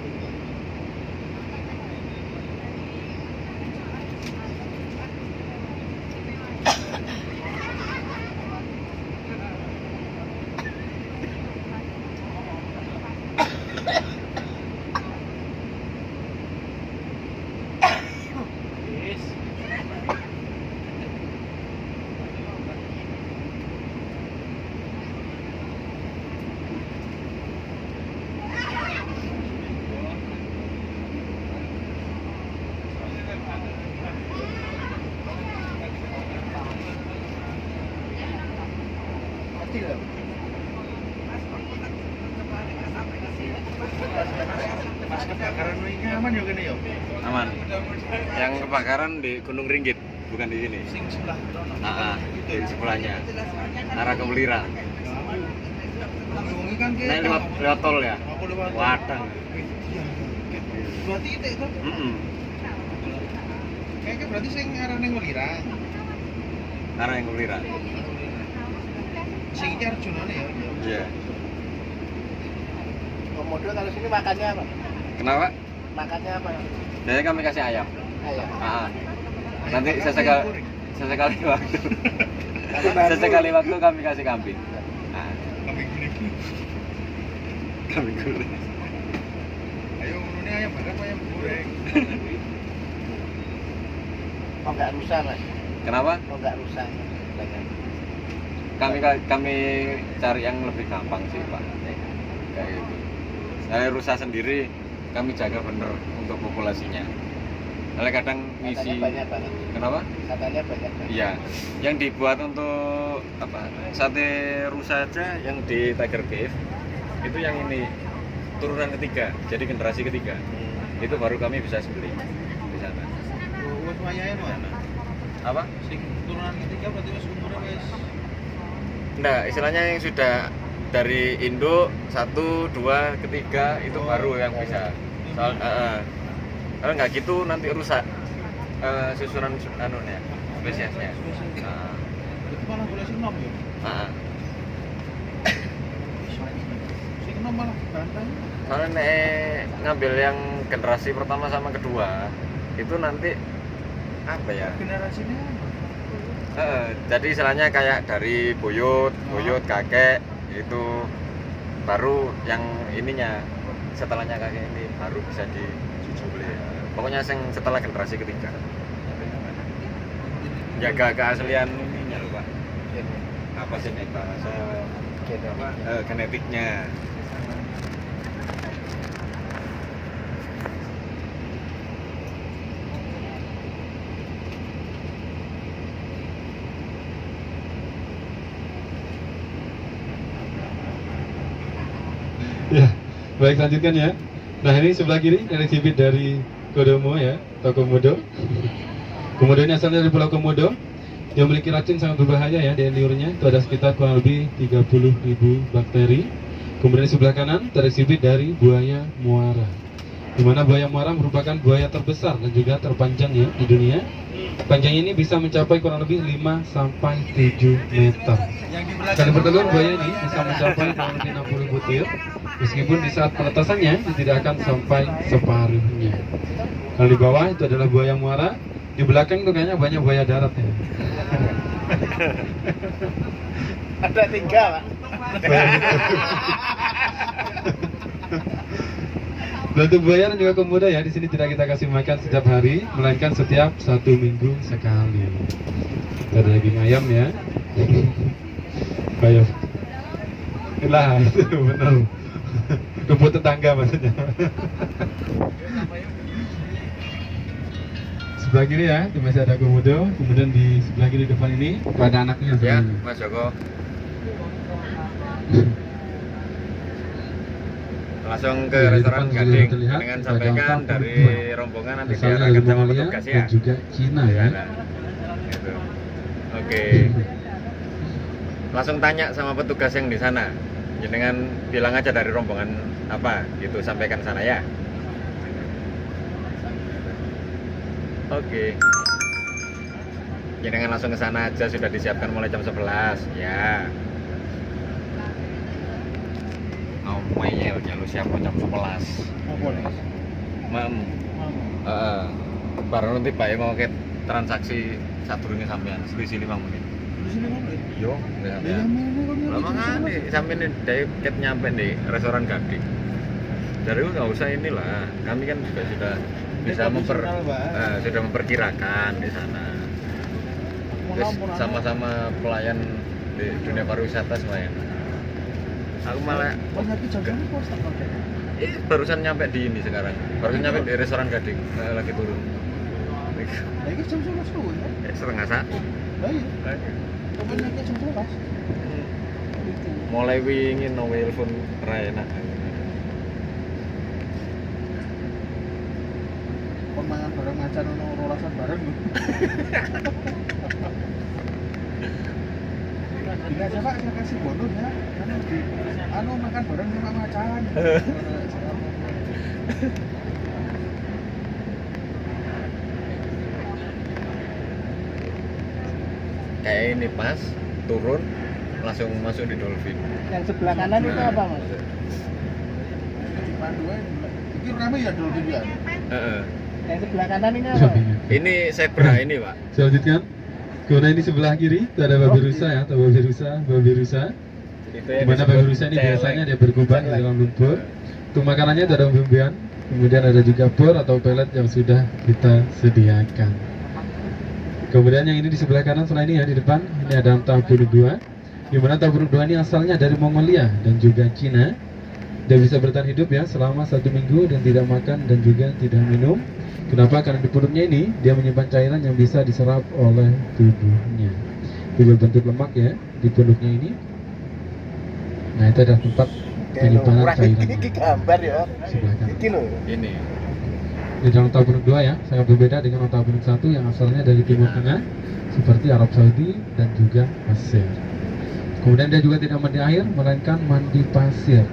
Yes. Mati lah. Pas kebakaran ini aman ya kene yo. Aman. Yang kebakaran di Gunung Ringgit, bukan di sini. Sing sebelah kono. Di sebelahnya. Arah ke Belira. Wong kan Nah, lewat tol ya. Aku lewat. Wadang. Berarti itu tuh. Kayaknya berarti sing arah ning Welirang. Arah yang ke Belira. Sing iki Arjunane ya. Iya. Komodo kalau sini makannya apa? Kenapa? Makannya apa? Jadi kami kasih ayam. Ayam. Nanti sesekali waktu. Sesekali waktu kami kasih kambing. Kambing kuning. Kambing goreng. Ayo ngene ayam bakar ayam goreng. Oh nggak rusak mas? Kenapa? Oh nggak rusak. Kami cari yang lebih gampang sih Pak. Kayak gitu. Saya rusak sendiri, kami jaga bener untuk populasinya. Kalau kadang ngisi. Katanya banyak banget. Kenapa? Katanya banyak banget. Iya. Yang dibuat untuk apa? Sate rusa aja yang di Tiger Cave itu yang ini turunan ketiga, jadi generasi ketiga. Itu baru kami bisa sembelih di sana. Wes wayahe mana? Apa? Sing turunan ketiga berarti wis umure wis. Nah, istilahnya yang sudah dari Indo 1, 2, ketiga itu baru yang bisa. Kalau nggak gitu nanti rusak susunan anunya, spesiesnya. Itu malah boleh sing nom ya. Sing nom malah banteng. Soalnya ngambil yang generasi pertama sama kedua itu nanti apa ya? Generasinya Jadi istilahnya kayak dari buyut kakek itu baru yang ininya setelahnya kakek ini baru bisa disembelih. Pokoknya yang setelah generasi ketiga. Jaga keaslian ininya loh Pak. Apa bahasa ini bahasa genetiknya. Ya, baik lanjutkan ya. Nah ini sebelah kiri ada exhibit dari Kodomo ya, atau Komodo. Komodo ini asalnya dari Pulau Komodo. Yang memiliki racun sangat berbahaya ya di liurnya. Itu ada sekitar kurang lebih 30.000 bakteri. Kemudian di sebelah kanan terexhibit dari buaya muara. Di mana buaya muara merupakan buaya terbesar dan juga terpanjang ya di dunia. Panjangnya ini bisa mencapai kurang lebih 5 sampai 7 meter. Kali bertelur buaya ini bisa mencapai kurang lebih 60 butir. Meskipun di saat penetasannya itu tidak akan sampai separuhnya. Kalau di bawah itu adalah buaya muara, di belakang itu kayaknya banyak buaya darat ya. Ada 3 Pak. Untuk buaya dan juga komodo ya, di sini tidak kita kasih makan setiap hari, melainkan setiap 1 minggu sekali. Ada daging ayam ya. Ayam. Itulah itu benar. Rumput tetangga maksudnya. Sebelah kiri ya, itu masih ada komodo. Kemudian di sebelah kiri depan ini ada anaknya. Ya, Mas Joko. Langsung ke Ya, di restoran depan Gading sudah terlihat dengan ada sampaikan angka dari perempuan. rombongan nanti Asalnya diarahkan dari sama Mongolia petugas ya. dan juga Cina ya. Nah, gitu. Oke. Langsung tanya sama petugas yang di sana. Jangan bilang aja dari rombongan apa gitu, sampaikan sana ya. Oke. Jangan langsung ke sana aja, sudah disiapkan mulai jam 11 ya. Ngomel lu siapa jam 11. Apa nih? Mam. Baru nanti Pak mau ke transaksi sadurunge sampean selisih 5 menit. Yo, lama kan sampai nih dari ket nyampe nih restoran Gading. Dari itu nggak usah inilah, kami kan juga sudah bisa sudah memperkirakan di sana. Terus sama-sama pelayan di dunia pariwisata semuanya. Aku malah barusan nyampe di ini sekarang, barusan nyampe di restoran Gading, lagi turun. Lagi jam 11 tuh ya? 12:30. Iya. Pokoknya jam 12. Mulai wingi no telepon ra enak. Kon mangan bareng macan ono rolasan bareng lho. Bila coba saya kasih bonus ya, anu makan bareng sama macan. Kayak ini pas turun langsung masuk di Dolphin. Yang sebelah kanan itu apa Mas? Panduan. Iki rame ya dulu ya. Heeh. Yang sebelah kanan ini apa? Ini zebra ini, Pak. Saya lanjutkan. Kemudian ini sebelah kiri itu ada babi rusa ya, atau babi rusa. Itu Di mana babi rusa ini biasanya dia berkuban di dalam lumpur. Untuk makanannya itu ada umbi-umbian. Kemudian ada juga bor atau pelet yang sudah kita sediakan. Kemudian yang ini di sebelah kanan setelah ini ya di depan ini ada Anta Burung 2. Di mana Anta Burung 2 ini asalnya dari Mongolia dan juga Cina. Dia bisa bertahan hidup ya selama 1 minggu dan tidak makan dan juga tidak minum. Kenapa? Karena di perutnya ini dia menyimpan cairan yang bisa diserap oleh tubuhnya. Itu berbentuk lemak ya di perutnya ini. Nah itu adalah tempat penyimpanan cairan. Ini gambar ya. Sebelah kanan. Iki lho. ini. Di dalam Onta Burung 2 ya, sangat berbeda dengan Onta Burung 1 yang asalnya dari Timur Tengah seperti Arab Saudi dan juga Mesir. Kemudian dia juga tidak mandi air, melainkan mandi pasir.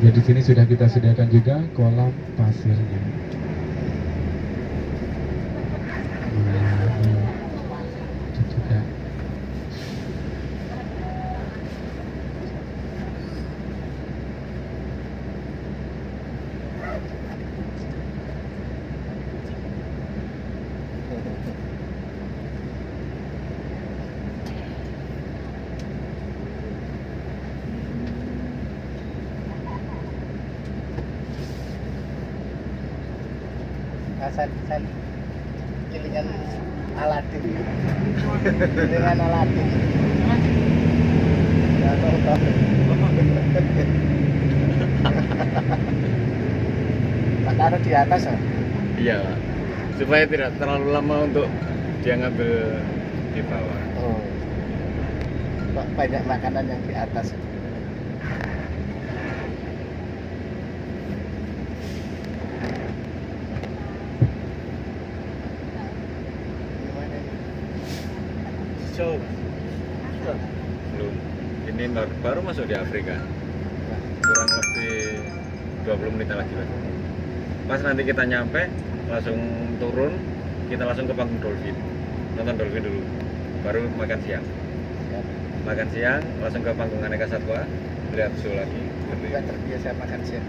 Jadi di sini sudah kita sediakan juga kolam pasirnya. Nah, itu juga. Hasan Kilingan Aladin. Kilingan Aladin. di atas ya? Iya, supaya tidak terlalu lama untuk dia ngambil di bawah. Oh. Kok banyak makanan yang di atas. Gimana ini? Jauh. Belum. Ini baru masuk di Afrika. Kurang lebih 20 menit lagi lah. Pas nanti kita nyampe, langsung turun, kita langsung ke panggung dolphin. Nonton dolphin dulu, baru makan siang. Siap. Makan siang, langsung ke panggung aneka satwa, lihat show lagi. Aku nggak terbiasa makan siang.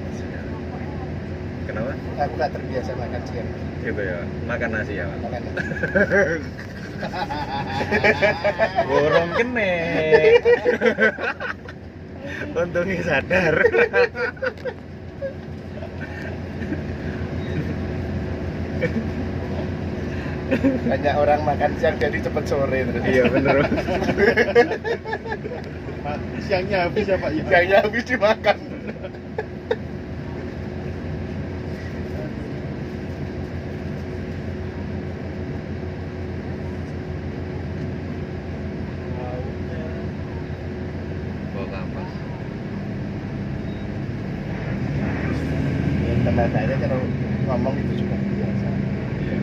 Kenapa? Aku nggak terbiasa makan siang. Gitu ya, makan nasi ya. Pak. Makan. Borong kene. Untungnya sadar. Banyak orang makan siang jadi cepet sore terus. Iya bener. Siangnya habis ya Pak ya. Siangnya habis dimakan. Bawa kapas. Ya, teman saya kalau ngomong itu juga biasa. Iya.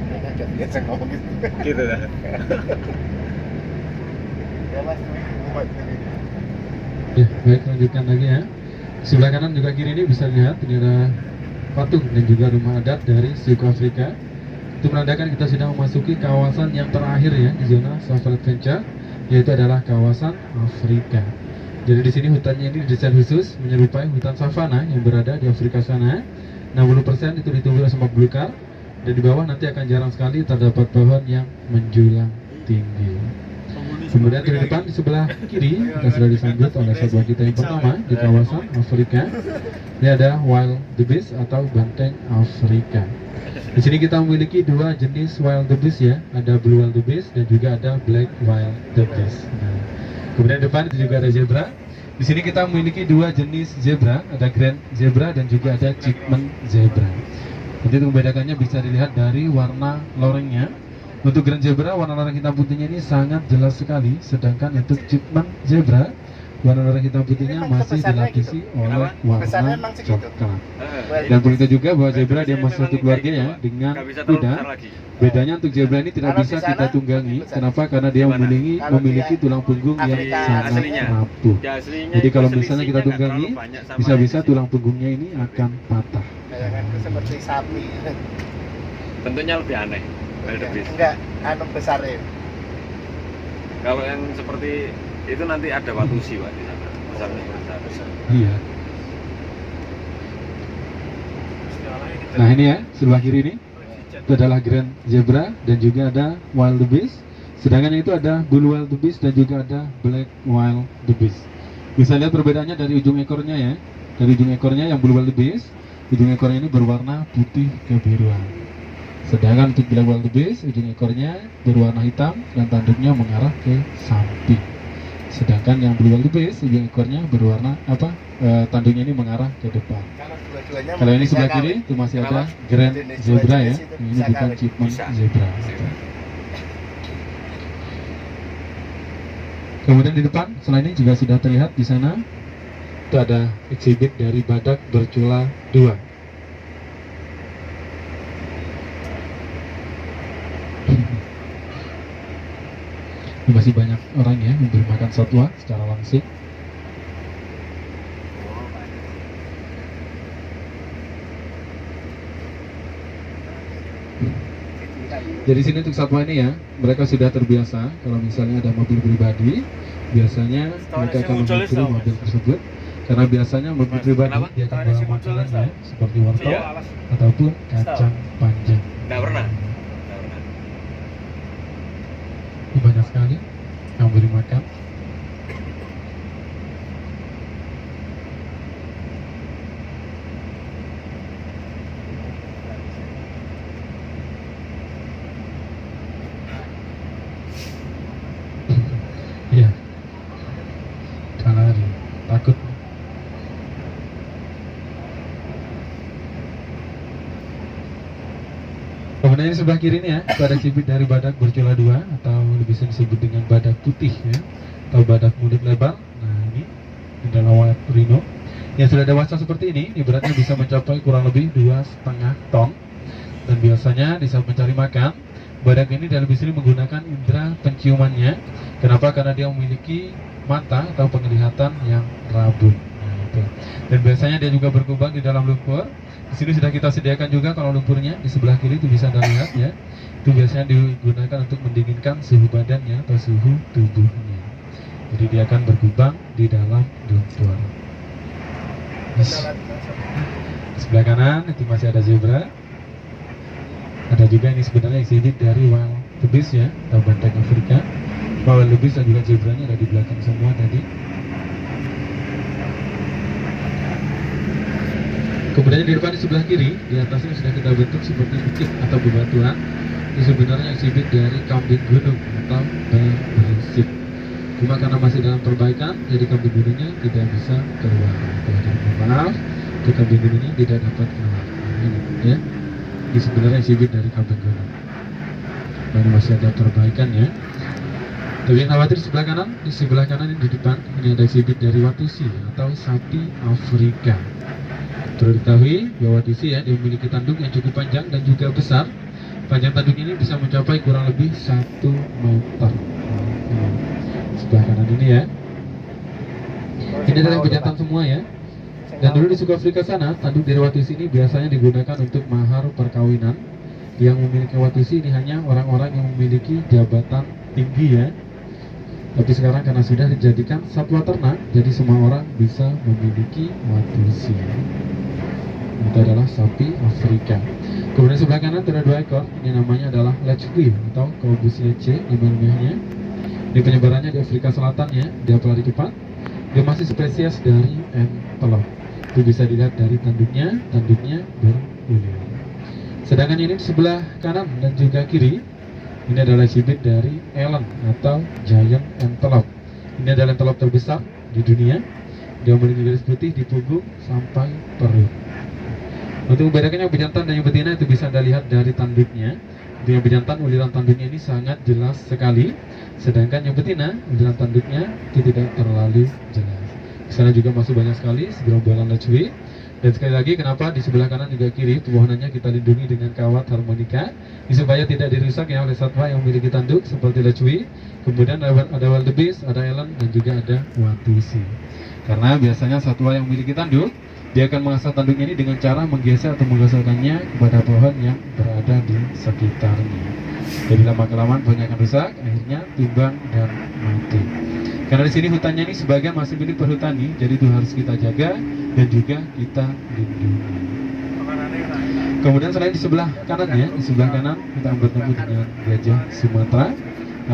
Mereka nggak biasa ngomong gitu. Gitu lah. Ya mas, Ya, baik, lanjutkan lagi ya. Sebelah kanan juga kiri ini bisa dilihat ini ada patung dan juga rumah adat dari suku Afrika. Itu menandakan kita sudah memasuki kawasan yang terakhir ya di zona Safari Adventure, yaitu adalah kawasan Afrika. Jadi di sini hutannya ini didesain khusus menyerupai hutan savana yang berada di Afrika sana. 60% itu ditumbuhi oleh semak belukar, dan di bawah nanti akan jarang sekali terdapat pohon yang menjulang tinggi. Kemudian di depan di sebelah kiri kita sudah disambut oleh satwa kita yang pertama di kawasan Afrika. Ini ada wild beast atau banteng Afrika. Di sini kita memiliki dua jenis wild beast ya, ada blue wild beast dan juga ada black wild beast. Nah, kemudian di depan itu juga ada zebra. Di sini kita memiliki dua jenis zebra, ada grand zebra dan juga ada chipmunk zebra. Nanti untuk membedakannya bisa dilihat dari warna lorengnya. Untuk grand zebra warna loreng hitam putihnya ini sangat jelas sekali, sedangkan untuk chipmunk zebra warna loreng hitam putihnya Emang masih kebesarannya dilapisi gitu? oleh Besarnya warna emang segitu? coklat. Eh, Dan perlu kita juga bahwa zebra dia masuk satu keluarga ya dengan nggak bisa terlalu kuda. besar lagi. Bedanya untuk zebra ini tidak Kalau bisa di sana, kita tunggangi. lebih besar. Kenapa? Karena dia Gimana? Kalau memiliki dia tulang punggung yang Afrika sangat aslinya. rapuh. Ya, aslinya Jadi itu kalau misalnya kita selisihnya nggak tunggangi, terlalu banyak sama bisa-bisa yang di tulang punggungnya ini akan patah. kayak kan seperti sapi. sini. Bentuknya lebih aneh. Wildebeest. Enggak, anu besarnya. Kalau yang seperti itu nanti ada watusi Pak di sana. Besarnya seperti sapi. Iya. Nah ini ya, sebelah kiri ini itu adalah grand zebra dan juga ada wild beast. Sedangkan yang itu ada blue wild beast dan juga ada black wild beast. Bisa lihat perbedaannya dari ujung ekornya ya. Dari ujung ekornya yang blue wild beast, ujung ekornya ini berwarna putih kebiruan. Sedangkan untuk black wild beast, ujung ekornya berwarna hitam dan tanduknya mengarah ke samping. Sedangkan yang blue wild beast, ujung ekornya berwarna tanduknya ini mengarah ke depan. Kalau dua-duanya Kalau ini bisa sebelah kawin. kiri itu masih ada Kenapa? grand Jenis zebra dua ya. jenis itu Ini bisa bukan kawin. chipmunk Bisa. zebra. Kemudian di depan selain ini juga sudah terlihat di sana itu ada exhibit dari badak bercula 2. Ini masih banyak orang ya memberi makan satwa secara langsung. Jadi sini untuk satwa ini ya, mereka sudah terbiasa kalau misalnya ada mobil pribadi, biasanya mereka akan mengikuti mobil tersebut. Karena biasanya mobil pribadi Kenapa? dia akan bawa makanannya seperti wortel Iya. ataupun kacang panjang. Nggak pernah. Nggak pernah. Ini banyak sekali yang beri makan. Iya. Jangan lari, takut. sebelah kiri ini ya, itu ada cibit dari badak bercula dua atau lebih sering disebut dengan badak putih ya, atau badak mulut lebar. Nah ini adalah white rhino yang sudah dewasa seperti ini beratnya bisa mencapai kurang lebih 2,5 ton. Dan biasanya di saat mencari makan, badak ini dan lebih sering menggunakan indera penciumannya. Kenapa? Karena dia memiliki mata atau penglihatan yang rabun. Nah, itu. Dan biasanya dia juga berkubang di dalam lumpur. Di sini sudah kita sediakan juga kalau lumpurnya di sebelah kiri itu bisa Anda lihat ya. Itu biasanya digunakan untuk mendinginkan suhu badannya atau suhu tubuhnya. Jadi dia akan berkubang di dalam lumpur. Di sebelah kanan itu masih ada zebra. Ada juga ini sebenarnya exhibit dari wildebeest ya, atau banteng Afrika. Wildebeest dan juga zebranya ada di belakang semua tadi. Kemudian di depan di sebelah kiri, di atasnya sudah kita bentuk seperti bukit atau bebatuan. Itu sebenarnya exhibit dari kambing gunung atau berisik. Cuma karena masih dalam perbaikan, jadi kambing gunungnya tidak bisa keluar. Jadi maaf, kambing gunungnya tidak dapat keluar. Nah, ini ya. Ini sebenarnya exhibit dari kambing gunung. Dan masih ada perbaikan ya. Tapi yang khawatir di sebelah kanan ini di depan ini ada exhibit dari Watusi atau sapi Afrika. Perlu diketahui bahwa Watusi ya, dia memiliki tanduk yang cukup panjang dan juga besar. Panjang tanduk ini bisa mencapai kurang lebih 1 meter. Sebelah kanan ini ya. Ini adalah yang pejantan semua ya. Dan dulu di suku Afrika sana, tanduk dari Watusi ini biasanya digunakan untuk mahar perkawinan. Yang memiliki Watusi ini hanya orang-orang yang memiliki jabatan tinggi ya. Tapi sekarang karena sudah dijadikan satwa ternak, jadi semua orang bisa memiliki Watusi. Itu adalah sapi Afrika. Kemudian sebelah kanan ada 2 ekor. Ini namanya adalah Lechwe atau Corvus leche ilmiahnya. Ini penyebarannya di Afrika Selatan ya. Dia pelari cepat. Dia masih spesies dari antelope. Itu bisa dilihat dari tanduknya berulir. Sedangkan ini di sebelah kanan dan juga kiri, ini adalah exhibit dari eland atau giant antelope. Ini adalah antelope terbesar di dunia. Dia memiliki garis putih di punggung sampai perut. Untuk membedakan yang pejantan dan yang betina itu bisa Anda lihat dari tanduknya. Untuk yang pejantan, uliran tanduknya ini sangat jelas sekali. Sedangkan yang betina, uliran tanduknya itu tidak terlalu jelas. Di sana juga masih banyak sekali segerombolan Lechwe. Dan sekali lagi, kenapa di sebelah kanan juga kiri pepohonannya kita lindungi dengan kawat harmonika, supaya tidak dirusak ya oleh satwa yang memiliki tanduk seperti Lechwe. Kemudian ada wildebeest, ada eland, dan juga ada Watusi. Karena biasanya satwa yang memiliki tanduk, dia akan mengasah tanduknya ini dengan cara menggeser atau menggeserkannya kepada pohon yang berada di sekitarnya. Jadi lama-kelamaan pohonnya akan rusak, akhirnya tumbang dan mati. Karena di sini hutannya ini sebagian masih milik perhutani, jadi itu harus kita jaga dan juga kita lindungi. Kemudian selain di sebelah kanan ya, di sebelah kanan kita bertemu dengan gajah Sumatera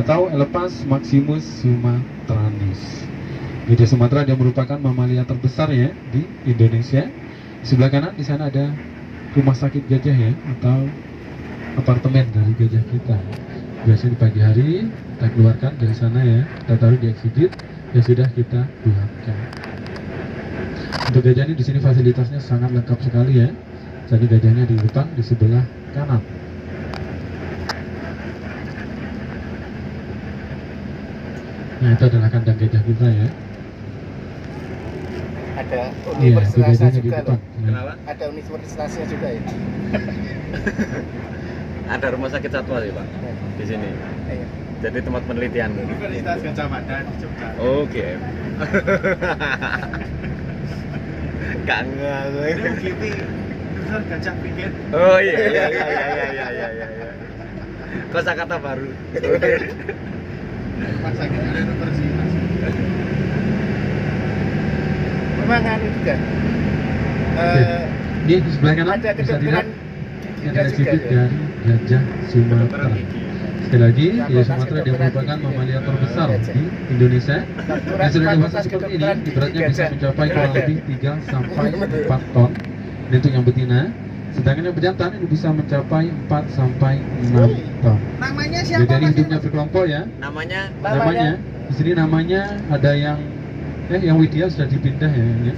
atau Elephas maximus sumatranus. Gajah Sumatera dia merupakan mamalia terbesar ya di Indonesia. Di sebelah kanan di sana ada rumah sakit gajah ya, atau apartemen dari gajah kita. Biasanya di pagi hari kita keluarkan dari sana ya, kita taruh di exhibit yang sudah kita buatkan. Untuk gajah ini di sini fasilitasnya sangat lengkap sekali ya. Jadi gajahnya di depan di sebelah kanan. Nah itu adalah kandang gajah kita ya. Ada Iya, itu universitasnya gajahnya di juga depan. loh. Kenapa? Ada universitasnya juga ya. Ada rumah sakit satwa sih Pak di sini. Iya. Jadi tempat penelitian. Universitas Gajah Mada di Jogja. Oke. Kangen. Itu gini, jurusan gajah pikir. Oh iya. Kosakata baru. Pas lagi ada universitas. Memang anu juga. Di sebelah kanan Ada bisa dilihat kedokteran ini adalah juga exhibit ya. dari gajah Sumatera. Sekali lagi, gajah Sumatera dia merupakan gigi. mamalia terbesar di Indonesia. Dan sudah dewasa seperti ini, beratnya bisa mencapai kurang lebih 3 sampai 4 ton. Dan untuk yang betina, sedangkan yang pejantan ini bisa mencapai 4 sampai 6 ton. Namanya Jadi siapa dari Mas? hidupnya berkelompok ya. Namanya Namanya di sini namanya ada yang Widya sudah dipindah ya,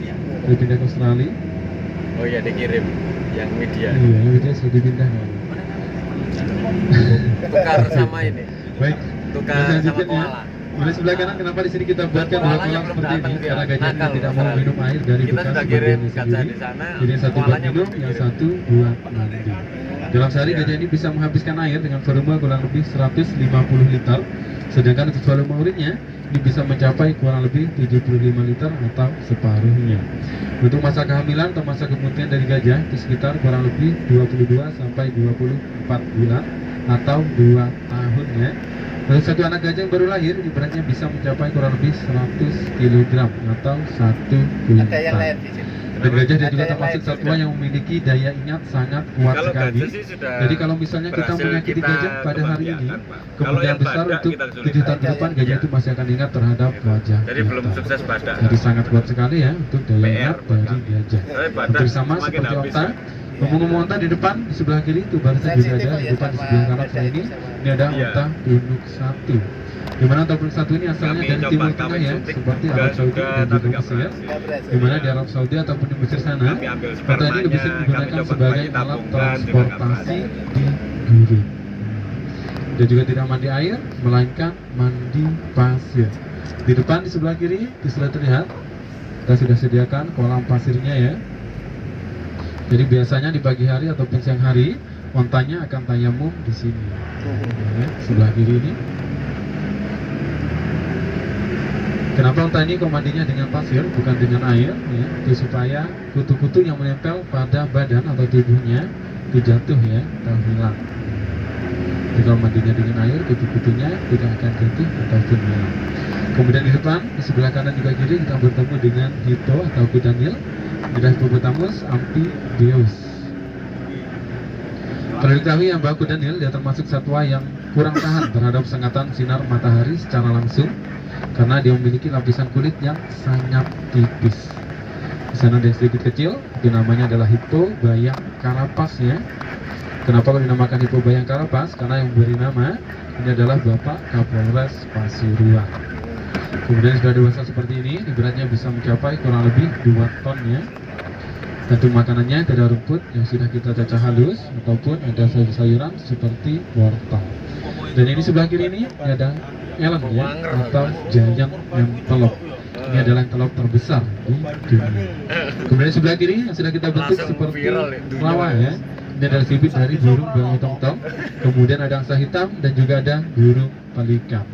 dipindah ke Australia. oh iya dikirim yang media. Iya, yang Widya sudah dipindah ya. Tukar sama ini. Baik. Tukar Nah, sama selanjutnya, koala. Di sebelah kanan kenapa di sini kita buatkan dua Koalanya kolam belum seperti datang ini? dia. Karena gajahnya Nakal, tidak mau masalah. minum air dari Kita bekas sudah kirim badannya kaca sendiri. di sana, Jadi yang satu buat koalanya minum, belum yang dikirim. satu buat mandi. Dalam sehari Iya. gajah ini bisa menghabiskan air dengan volume kurang lebih 150 liter. Sedangkan untuk volume urinnya ini bisa mencapai kurang lebih 75 liter atau separuhnya. Untuk masa kehamilan atau masa kematian dari gajah itu sekitar kurang lebih 22 sampai 24 bulan atau 2 tahun ya. Untuk satu anak gajah yang baru lahir ini beratnya bisa mencapai kurang lebih 100 kg atau 1 Ada yang lain kuintal. di sini. Dan gajah Ada juga yang termasuk lain, satwa yang memiliki daya ingat sangat kuat Kalau sekali. gajah sih sudah Jadi kalau misalnya kita berhasil menyakiti kita gajah pada hari ini, kembangbiakan, Pak. Kalau kemungkinan yang besar badak untuk kita kesulitan. 7 tahun ke depan gajah itu masih akan ingat terhadap wajah Jadi belum kita. sukses badak. Jadi sangat kuat sekali ya untuk daya PR ingat buat dari kami. gajah. Tapi badak Hampir sama makin seperti habis, onta. ya. Ngomong-ngomong onta di depan, di sebelah kiri itu barisan juga Sensitif ada. kok Di ya depan di sama sebelah kanan gajah saya itu ini, sama. ini ada Iya. onta punuk 1. Di mana onta punuk 1 ini asalnya Kami dari coba, Timur kami Tengah ya, suntik seperti juga Arab Saudi sudah, dan tapi juga nggak Mesir. berhasil. Nggak berhasil. Di mana di Arab Saudi ataupun di Mesir sana, Kami ambil onta ini lebih spermanya, sering kami digunakan coba sebagai bayi alat tabungan, juga nggak transportasi berhasil. di gurun. Dan juga tidak mandi air, melainkan mandi pasir. Di depan di sebelah kiri itu sudah terlihat kita sudah sediakan kolam pasirnya ya. Jadi biasanya di pagi hari ataupun siang hari ontanya akan tayamum di sini. Ya, sebelah kiri ini. Kenapa onta ini kok mandinya dengan pasir bukan dengan air? Ya, itu supaya kutu-kutu yang menempel pada badan atau tubuhnya itu jatuh ya atau hilang. Jadi kalau mandinya dengan air, kutu-kutunya tidak akan jatuh ataupun hilang. Kemudian di depan, di sebelah kanan juga kiri kita bertemu dengan hippo atau kuda Nil. Adalah Hippopotamus amphibius. Perlu diketahui yang bahwa kuda Nil dia termasuk satwa yang kurang tahan terhadap sengatan sinar matahari secara langsung karena dia memiliki lapisan kulit yang sangat tipis. Di sana ada yang sedikit kecil, itu namanya adalah hippo bayang karapas ya. Kenapa kok dinamakan hippo bayang karapas? Karena yang memberi nama ini adalah Bapak Kapolres Pasuruan. Kemudian sudah dewasa seperti ini, beratnya bisa mencapai kurang lebih 2 ton ya. Dan untuk makanannya ada rumput yang sudah kita cacah halus ataupun ada sayur-sayuran seperti wortel. Dan ini sebelah kiri ini ada elen ya atau giant antelope. Ini adalah antelope terbesar di dunia. Kemudian sebelah kiri yang sudah kita bentuk Langsung seperti viral ya, dunia. lawa ya. Ini adalah sibit dari burung belang tong-tong. Kemudian ada angsa hitam dan juga ada burung pelikan.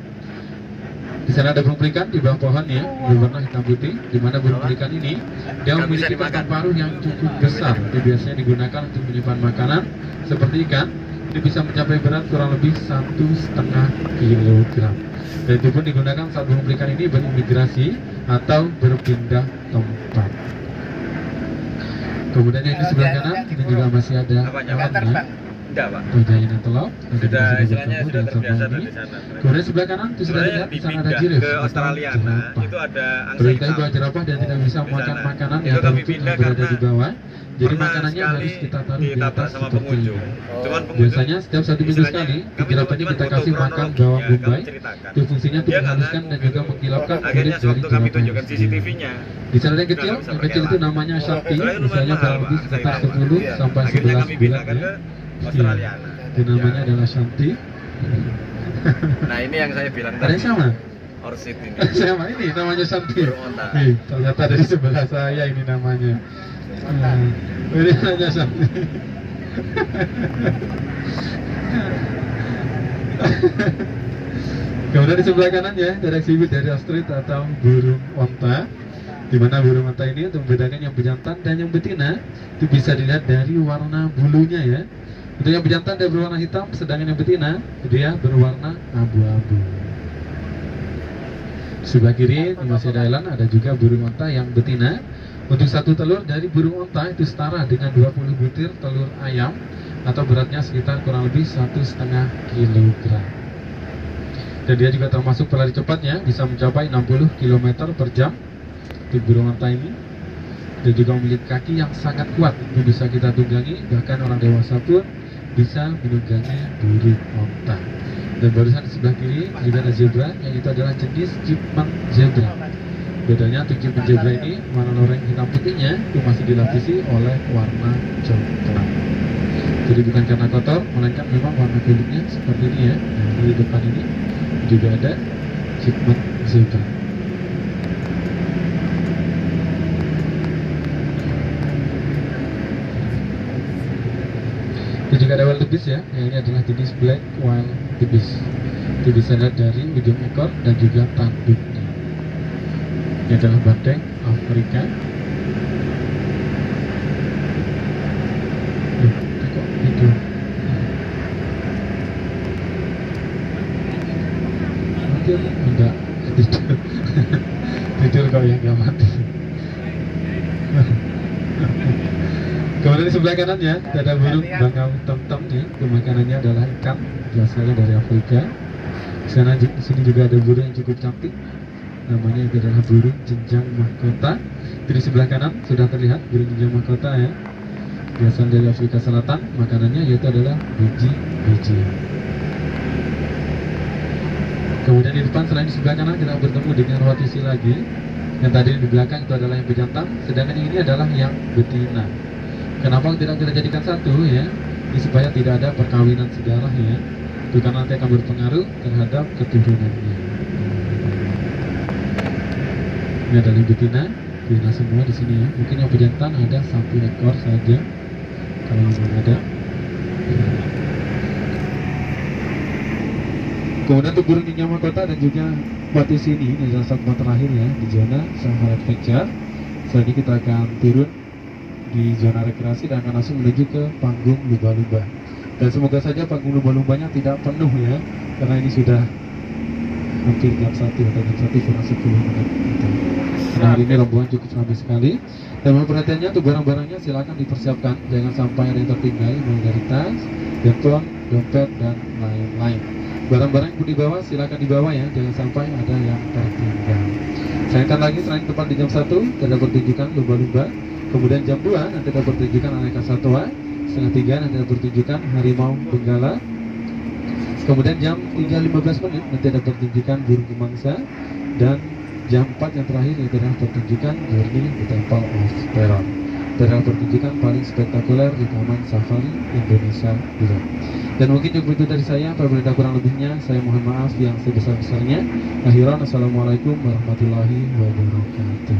Di sana ada burung pelikan di bawah pohon ya, berwarna hitam putih. Di mana burung pelikan ini dia Nggak bisa memiliki dimakan. kantong paruh yang cukup besar. Itu biasanya digunakan untuk menyimpan makanan seperti ikan. Ini bisa mencapai berat kurang lebih 1,5 kilogram. Dan itu pun digunakan saat burung pelikan ini berimigrasi atau berpindah tempat. Kemudian yang di sebelah kanan ini juga masih ada Apanya? Nggak elang ya. terbang. Enggak, Pak. Atau giant antelope. Nanti kita Sudah istilahnya bertemu sudah dengan terbiasa satwa dari ini. sana. Kemudian sebelah kanan itu sudah Sebenarnya lihat di sana ada dipindah jiraf ke atau Australiana jerapah. itu ada angsa Perlu diketahui hitam. bahwa jerapah dia tidak bisa Di makan sana. makanan Itu yang kami rumput pindah yang berada karena di bawah. Jadi pernah makanannya sekali harus kita taruh di ditabrak atas sama seperti pengunjung. ini. Cuman pengunjung Biasanya setiap 1 minggu istilahnya, sekali kami jerapah ini cuman kita foto kasih makan kronologinya, bawang kami bombay. ceritakan. Itu fungsinya untuk Dia nggak menghaluskan dan ngaku juga gitu. menggilapkan kulit Akhirnya dari sewaktu kami jerapah tunjukkan itu sendiri. CCTV-nya. Di sana ada yang kecil, Nggak bisa yang kecil itu pakai namanya Shakti, Soalnya lumayan usianya mahal, kurang lebih Pak, sekitar angsa hitam. 10 sampai Akhirnya 11 kami bulan pindahkan ya. ke Australiana. Itu namanya adalah Shanti. Nah, ini yang saya bilang Ada yang sama? Orsit ini. Sama ini namanya Shanti. Burung onta. Nih, ternyata dari sebelah saya ini namanya. Ini namanya Shanti. Kemudian di sebelah kanan ya, ada exhibit dari ostrich atau burung onta. Di mana burung onta ini untuk membedakan yang bejantan dan yang betina itu bisa dilihat dari warna bulunya ya. Untuk yang bejantan dia berwarna hitam, sedangkan yang betina dia berwarna abu-abu. Sebelah kiri di masih ada eland, ada juga burung onta yang betina. Untuk satu telur dari burung onta itu setara dengan 20 butir telur ayam atau beratnya sekitar kurang lebih 1,5 kilogram. Dan dia juga termasuk pelari cepatnya, bisa mencapai 60 km per jam. Untuk burung onta ini, dia juga memiliki kaki yang sangat kuat, itu bisa kita tunggangi, bahkan orang dewasa pun bisa menunggangi burung onta. Dan barusan di sebelah kiri juga ada zebra, yang itu adalah jenis chipmunk zebra. Bedanya untuk chipmunk zebra ini, warna loreng hitam putihnya itu masih dilapisi oleh warna coklat. Jadi bukan karena kotor, melainkan memang warna kulitnya seperti ini ya. Nah, di depan ini juga ada khidmat zebra. Dan juga ada wildebeest ya, yang ini adalah jenis black wildebeest. Itu bisa lihat dari ujung ekor dan juga tanduknya. Ini adalah banteng Afrika. Kok itu? Tidur enggak? Tidur. Tidur kau yang gak mati. Kemudian di sebelah kanannya ada burung bangau temtem nih. Makanannya adalah ikan, biasanya dari Afrika. Di sini juga ada burung yang cukup cantik. Namanya itu adalah burung jenjang mahkota. Di sebelah kanan sudah terlihat burung jenjang mahkota ya. Biasanya dari Afrika Selatan. Makanannya yaitu adalah biji-biji. Kemudian di depan selain di sebelah kanan kita bertemu dengan watisi lagi. Yang tadi di belakang itu adalah yang bejantan, sedangkan yang ini adalah yang betina. Kenapa tidak kita jadikan satu ya? Ini supaya tidak ada perkawinan sejarah ya. Itu kan nanti akan berpengaruh terhadap keturunannya. Ini adalah yang betina semua di sini ya. Mungkin yang pejantan ada 1 ekor saja. Kalau belum ada. Kemudian untuk burung jenjang mahkota dan juga watisi ini adalah segmen terakhir ya di zona Sahara Adventure. Selanjutnya kita akan turun di zona rekreasi dan akan langsung menuju ke panggung lumba-lumba. Dan semoga saja panggung lumba-lumbanya tidak penuh ya, karena ini sudah hampir jam 1 atau jam 1 kurang 10 menit. Karena hari ini rombongan cukup ramai sekali. Dan mohon perhatiannya untuk barang-barangnya silakan dipersiapkan, jangan sampai ada yang tertinggal mulai dari tas, handphone, dompet dan lain-lain. Barang-barang yang dibawa silakan dibawa ya, jangan sampai ada yang tertinggal. Sayangkan lagi selain tempat di jam 1 ada pertunjukan lumba-lumba. Kemudian jam 2 nanti ada pertunjukan aneka satwa. Setengah 3 nanti ada pertunjukan harimau benggala. Kemudian jam 3.15 menit nanti ada pertunjukan burung gemangsa. Dan jam 4 yang terakhir itu adalah pertunjukan Journey the Temple of Terror. Itu adalah pertunjukan paling spektakuler di Taman Safari Indonesia juga. Dan mungkin cukup itu dari saya. Apabila kurang lebihnya saya mohon maaf yang sebesar-besarnya. Akhiran, assalamualaikum warahmatullahi wabarakatuh.